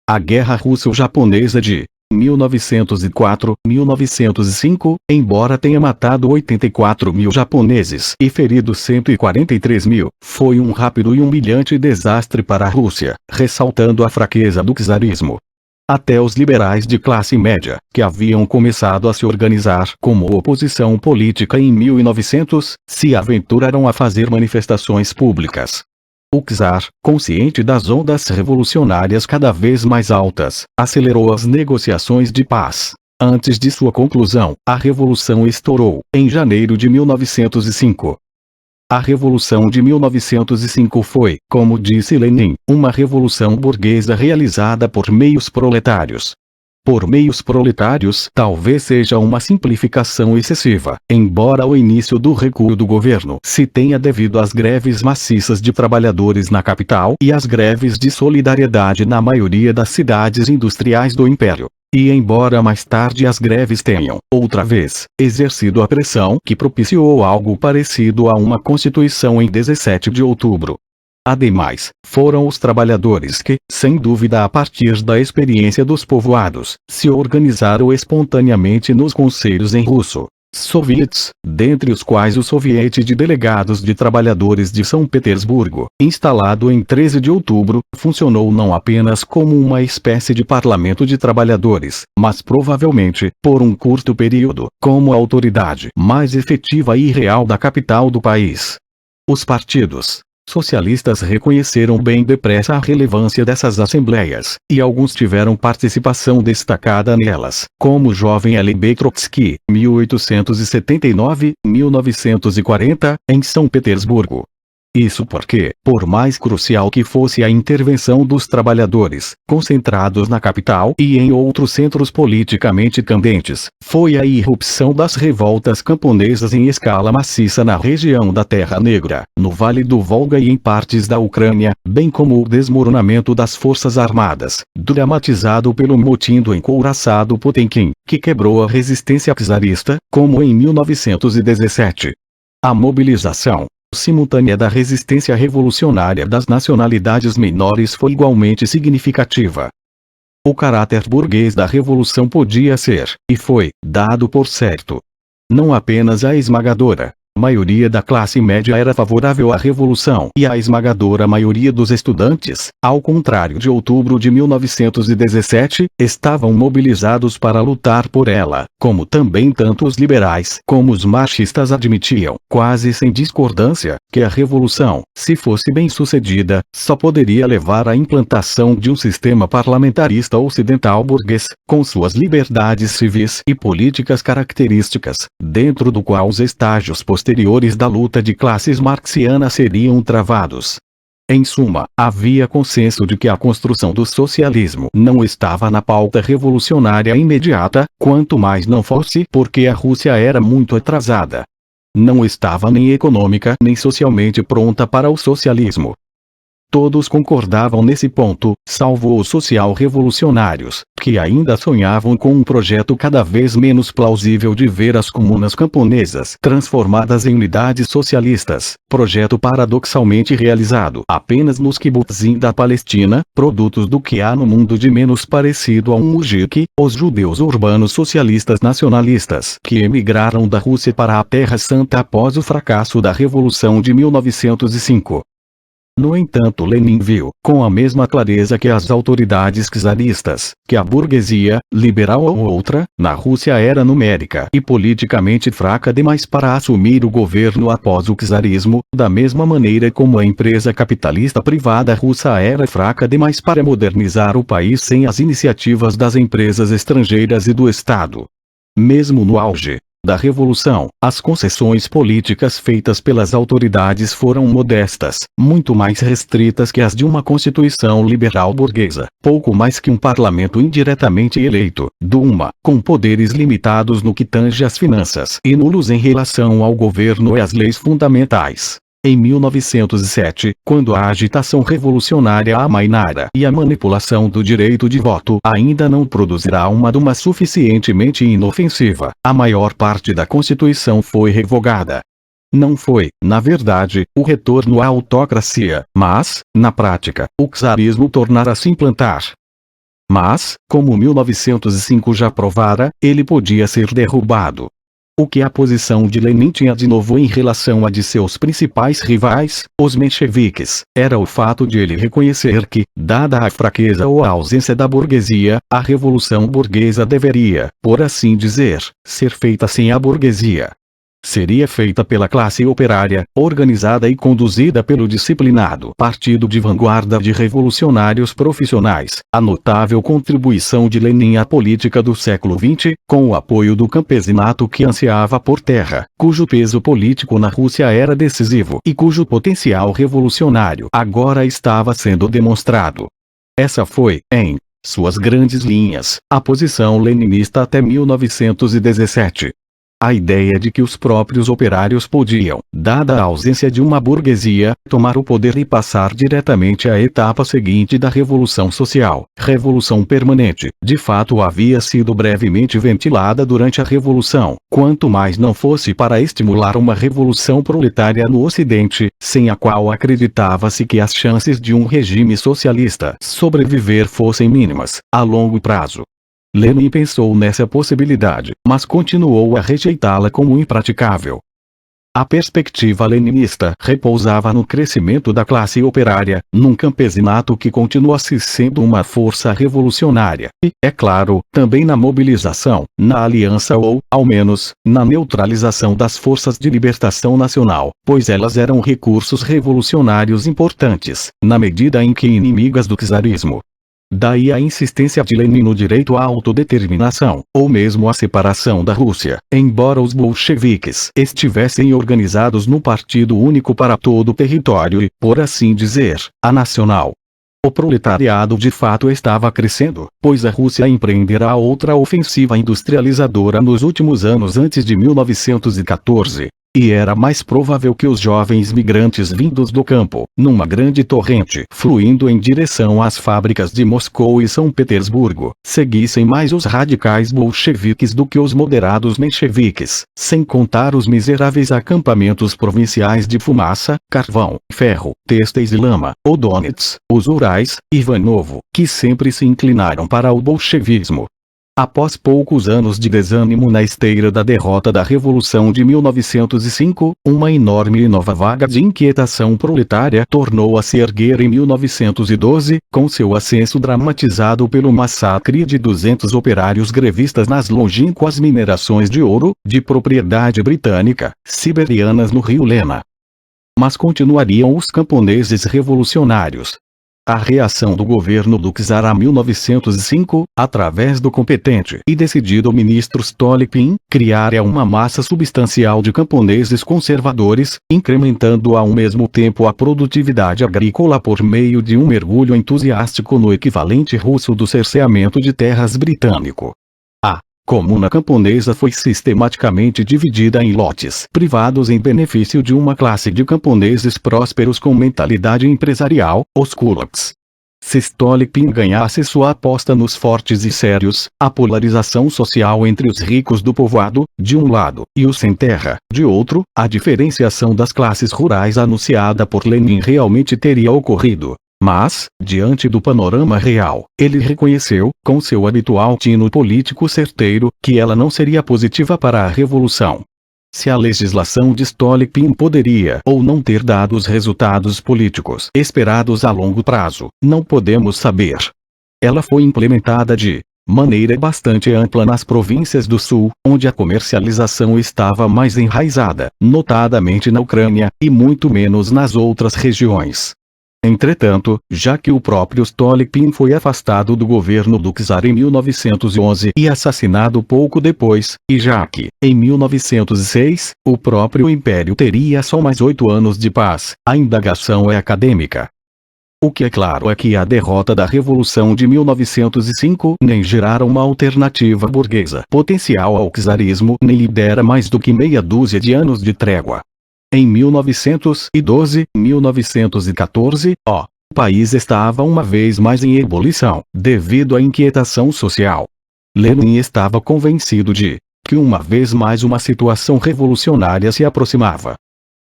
A Guerra Russo-Japonesa de 1904-1905, embora tenha matado 84 mil japoneses e ferido 143 mil, foi um rápido e humilhante desastre para a Rússia, ressaltando a fraqueza do czarismo. Até os liberais de classe média, que haviam começado a se organizar como oposição política em 1900, se aventuraram a fazer manifestações públicas. O czar, consciente das ondas revolucionárias cada vez mais altas, acelerou as negociações de paz. Antes de sua conclusão, a revolução estourou, em janeiro de 1905. A Revolução de 1905 foi, como disse Lenin, uma revolução burguesa realizada por meios proletários. Por meios proletários talvez seja uma simplificação excessiva, embora o início do recuo do governo se tenha devido às greves maciças de trabalhadores na capital e às greves de solidariedade na maioria das cidades industriais do Império. E embora mais tarde as greves tenham, outra vez, exercido a pressão que propiciou algo parecido a uma constituição em 17 de outubro. Ademais, foram os trabalhadores que, sem dúvida a partir da experiência dos povoados, se organizaram espontaneamente nos conselhos em russo, soviets, dentre os quais o Soviete de Delegados de Trabalhadores de São Petersburgo, instalado em 13 de outubro, funcionou não apenas como uma espécie de parlamento de trabalhadores, mas provavelmente, por um curto período, como a autoridade mais efetiva e real da capital do país. Os partidos socialistas reconheceram bem depressa a relevância dessas assembleias, e alguns tiveram participação destacada nelas, como o jovem L.B. Trotsky, 1879-1940, em São Petersburgo. Isso porque, por mais crucial que fosse a intervenção dos trabalhadores, concentrados na capital e em outros centros politicamente candentes, foi a irrupção das revoltas camponesas em escala maciça na região da Terra Negra, no Vale do Volga e em partes da Ucrânia, bem como o desmoronamento das forças armadas, dramatizado pelo motim do encouraçado Potemkin, que quebrou a resistência czarista, como em 1917. A mobilização simultânea da resistência revolucionária das nacionalidades menores foi igualmente significativa. O caráter burguês da revolução podia ser, e foi, dado por certo. Não apenas a esmagadora maioria da classe média era favorável à revolução e a esmagadora maioria dos estudantes, ao contrário de outubro de 1917, estavam mobilizados para lutar por ela, como também tanto os liberais como os marxistas admitiam, quase sem discordância, que a revolução, se fosse bem sucedida, só poderia levar à implantação de um sistema parlamentarista ocidental burguês, com suas liberdades civis e políticas características, dentro do qual os estágios posteriores posteriores da luta de classes marxiana seriam travados. Em suma, havia consenso de que a construção do socialismo não estava na pauta revolucionária imediata, quanto mais não fosse porque a Rússia era muito atrasada. Não estava nem econômica nem socialmente pronta para o socialismo. Todos concordavam nesse ponto, salvo os social-revolucionários, que ainda sonhavam com um projeto cada vez menos plausível de ver as comunas camponesas transformadas em unidades socialistas, projeto paradoxalmente realizado apenas nos kibutzim da Palestina, produtos do que há no mundo de menos parecido a um mujik, os judeus urbanos socialistas nacionalistas que emigraram da Rússia para a Terra Santa após o fracasso da Revolução de 1905. No entanto, Lenin viu, com a mesma clareza que as autoridades czaristas, que a burguesia, liberal ou outra, na Rússia era numérica e politicamente fraca demais para assumir o governo após o czarismo, da mesma maneira como a empresa capitalista privada russa era fraca demais para modernizar o país sem as iniciativas das empresas estrangeiras e do Estado. Mesmo no auge da Revolução, as concessões políticas feitas pelas autoridades foram modestas, muito mais restritas que as de uma constituição liberal burguesa, pouco mais que um parlamento indiretamente eleito, Duma, com poderes limitados no que tange às finanças e nulos em relação ao governo e às leis fundamentais. Em 1907, quando a agitação revolucionária amainara e a manipulação do direito de voto ainda não produzirá uma Duma suficientemente inofensiva, a maior parte da Constituição foi revogada. Não foi, na verdade, o retorno à autocracia, mas, na prática, o czarismo tornara a se implantar. Mas, como 1905 já provara, ele podia ser derrubado. O que a posição de Lenin tinha de novo em relação à de seus principais rivais, os mencheviques, era o fato de ele reconhecer que, dada a fraqueza ou a ausência da burguesia, a revolução burguesa deveria, por assim dizer, ser feita sem a burguesia. Seria feita pela classe operária, organizada e conduzida pelo disciplinado partido de vanguarda de revolucionários profissionais, a notável contribuição de Lenin à política do século XX, com o apoio do campesinato que ansiava por terra, cujo peso político na Rússia era decisivo e cujo potencial revolucionário agora estava sendo demonstrado. Essa foi, em suas grandes linhas, a posição leninista até 1917. A ideia de que os próprios operários podiam, dada a ausência de uma burguesia, tomar o poder e passar diretamente à etapa seguinte da Revolução Social, Revolução Permanente, de fato havia sido brevemente ventilada durante a Revolução, quanto mais não fosse para estimular uma revolução proletária no Ocidente, sem a qual acreditava-se que as chances de um regime socialista sobreviver fossem mínimas, a longo prazo. Lenin pensou nessa possibilidade, mas continuou a rejeitá-la como impraticável. A perspectiva leninista repousava no crescimento da classe operária, num campesinato que continuasse sendo uma força revolucionária, e, é claro, também na mobilização, na aliança ou, ao menos, na neutralização das forças de libertação nacional, pois elas eram recursos revolucionários importantes, na medida em que inimigas do czarismo. Daí a insistência de Lenin no direito à autodeterminação, ou mesmo à separação da Rússia, embora os bolcheviques estivessem organizados no partido único para todo o território e, por assim dizer, a nacional. O proletariado de fato estava crescendo, pois a Rússia empreenderá outra ofensiva industrializadora nos últimos anos antes de 1914. E era mais provável que os jovens migrantes vindos do campo, numa grande torrente fluindo em direção às fábricas de Moscou e São Petersburgo, seguissem mais os radicais bolcheviques do que os moderados mencheviques, sem contar os miseráveis acampamentos provinciais de fumaça, carvão, ferro, têxteis e lama, ou Donets, os Urais, Ivanovo, que sempre se inclinaram para o bolchevismo. Após poucos anos de desânimo na esteira da derrota da Revolução de 1905, uma enorme e nova vaga de inquietação proletária tornou a se erguer em 1912, com seu ascenso dramatizado pelo massacre de 200 operários grevistas nas longínquas minerações de ouro, de propriedade britânica, siberianas no rio Lena. Mas continuariam os camponeses revolucionários. A reação do governo do czar a 1905, através do competente e decidido ministro Stolypin, criara uma massa substancial de camponeses conservadores, incrementando ao mesmo tempo a produtividade agrícola por meio de um mergulho entusiástico no equivalente russo do cerceamento de terras britânico. A comuna camponesa foi sistematicamente dividida em lotes privados em benefício de uma classe de camponeses prósperos com mentalidade empresarial, os kulaks. Se Stolypin ganhasse sua aposta nos fortes e sérios, a polarização social entre os ricos do povoado, de um lado, e os sem terra, de outro, a diferenciação das classes rurais anunciada por Lenin realmente teria ocorrido. Mas, diante do panorama real, ele reconheceu, com seu habitual tino político certeiro, que ela não seria positiva para a revolução. Se a legislação de Stolypin poderia ou não ter dado os resultados políticos esperados a longo prazo, não podemos saber. Ela foi implementada de maneira bastante ampla nas províncias do sul, onde a comercialização estava mais enraizada, notadamente na Ucrânia, e muito menos nas outras regiões. Entretanto, já que o próprio Stolypin foi afastado do governo do czar em 1911 e assassinado pouco depois, e já que, em 1906, o próprio império teria só mais 8 anos de paz, a indagação é acadêmica. O que é claro é que a derrota da Revolução de 1905 nem gerara uma alternativa burguesa potencial ao czarismo nem lhe dera mais do que meia dúzia de anos de trégua. Em 1912, 1914, o país estava uma vez mais em ebulição, devido à inquietação social. Lenin estava convencido de que uma vez mais uma situação revolucionária se aproximava.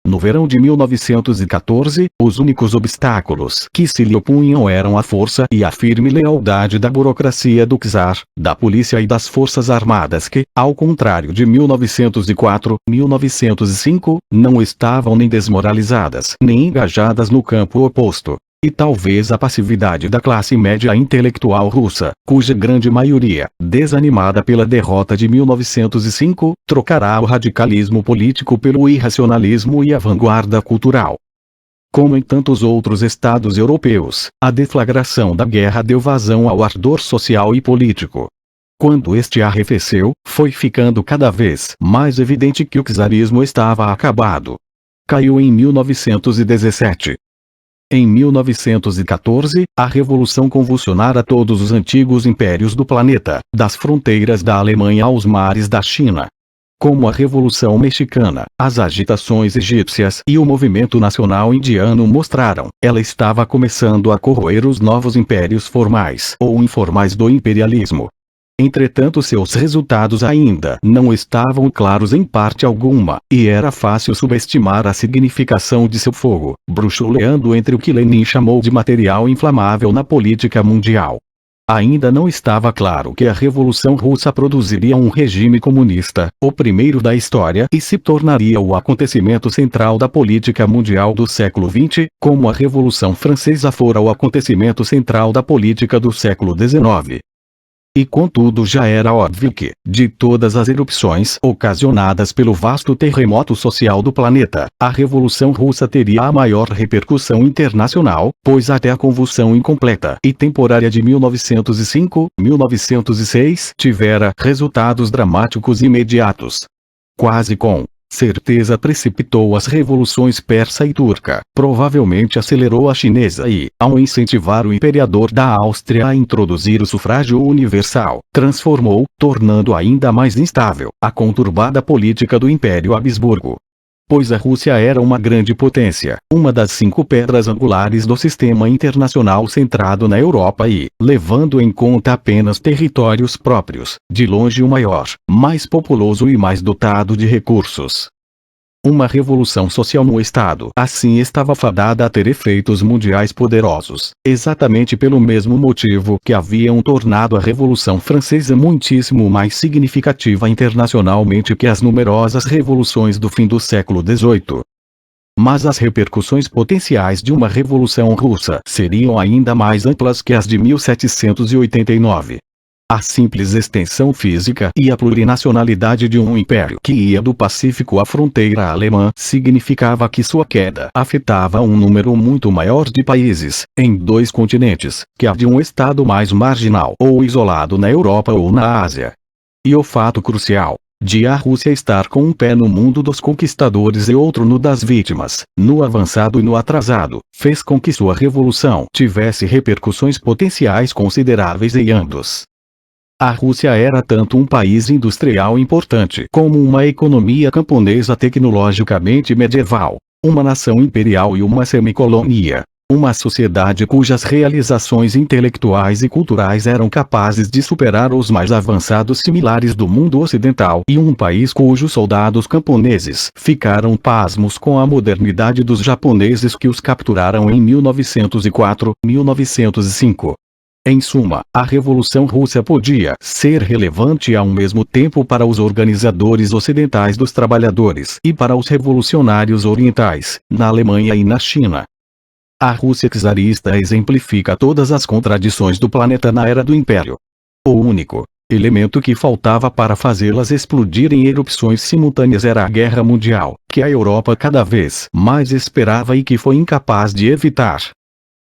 No verão de 1914, os únicos obstáculos que se lhe opunham eram a força e a firme lealdade da burocracia do czar, da polícia e das forças armadas que, ao contrário de 1904, 1905, não estavam nem desmoralizadas nem engajadas no campo oposto. E talvez a passividade da classe média intelectual russa, cuja grande maioria, desanimada pela derrota de 1905, trocará o radicalismo político pelo irracionalismo e a vanguarda cultural. Como em tantos outros estados europeus, a deflagração da guerra deu vazão ao ardor social e político. Quando este arrefeceu, foi ficando cada vez mais evidente que o czarismo estava acabado. Caiu em 1917. Em 1914, a revolução convulsionara todos os antigos impérios do planeta, das fronteiras da Alemanha aos mares da China. Como a Revolução Mexicana, as agitações egípcias e o movimento nacional indiano mostraram, ela estava começando a corroer os novos impérios formais ou informais do imperialismo. Entretanto, seus resultados ainda não estavam claros em parte alguma, e era fácil subestimar a significação de seu fogo, bruxuleando entre o que Lenin chamou de material inflamável na política mundial. Ainda não estava claro que a Revolução Russa produziria um regime comunista, o primeiro da história, e se tornaria o acontecimento central da política mundial do século XX, como a Revolução Francesa fora o acontecimento central da política do século XIX. E contudo já era óbvio que, de todas as erupções ocasionadas pelo vasto terremoto social do planeta, a Revolução Russa teria a maior repercussão internacional, pois até a convulsão incompleta e temporária de 1905-1906 tivera resultados dramáticos imediatos. Quase com certeza precipitou as revoluções persa e turca, provavelmente acelerou a chinesa e, ao incentivar o imperador da Áustria a introduzir o sufrágio universal, transformou, tornando ainda mais instável, a conturbada política do Império Habsburgo. Pois a Rússia era uma grande potência, uma das 5 pedras angulares do sistema internacional centrado na Europa e, levando em conta apenas territórios próprios, de longe o maior, mais populoso e mais dotado de recursos. Uma revolução social no Estado assim estava fadada a ter efeitos mundiais poderosos, exatamente pelo mesmo motivo que haviam tornado a Revolução Francesa muitíssimo mais significativa internacionalmente que as numerosas revoluções do fim do século XVIII. Mas as repercussões potenciais de uma Revolução Russa seriam ainda mais amplas que as de 1789. A simples extensão física e a plurinacionalidade de um império que ia do Pacífico à fronteira alemã significava que sua queda afetava um número muito maior de países, em 2 continentes, que a de um estado mais marginal ou isolado na Europa ou na Ásia. E o fato crucial de a Rússia estar com um pé no mundo dos conquistadores e outro no das vítimas, no avançado e no atrasado, fez com que sua revolução tivesse repercussões potenciais consideráveis em ambos. A Rússia era tanto um país industrial importante como uma economia camponesa tecnologicamente medieval, uma nação imperial e uma semicolonia, uma sociedade cujas realizações intelectuais e culturais eram capazes de superar os mais avançados similares do mundo ocidental e um país cujos soldados camponeses ficaram pasmos com a modernidade dos japoneses que os capturaram em 1904, 1905. Em suma, a Revolução Russa podia ser relevante ao mesmo tempo para os organizadores ocidentais dos trabalhadores e para os revolucionários orientais, na Alemanha e na China. A Rússia czarista exemplifica todas as contradições do planeta na era do Império. O único elemento que faltava para fazê-las explodir em erupções simultâneas era a Guerra Mundial, que a Europa cada vez mais esperava e que foi incapaz de evitar.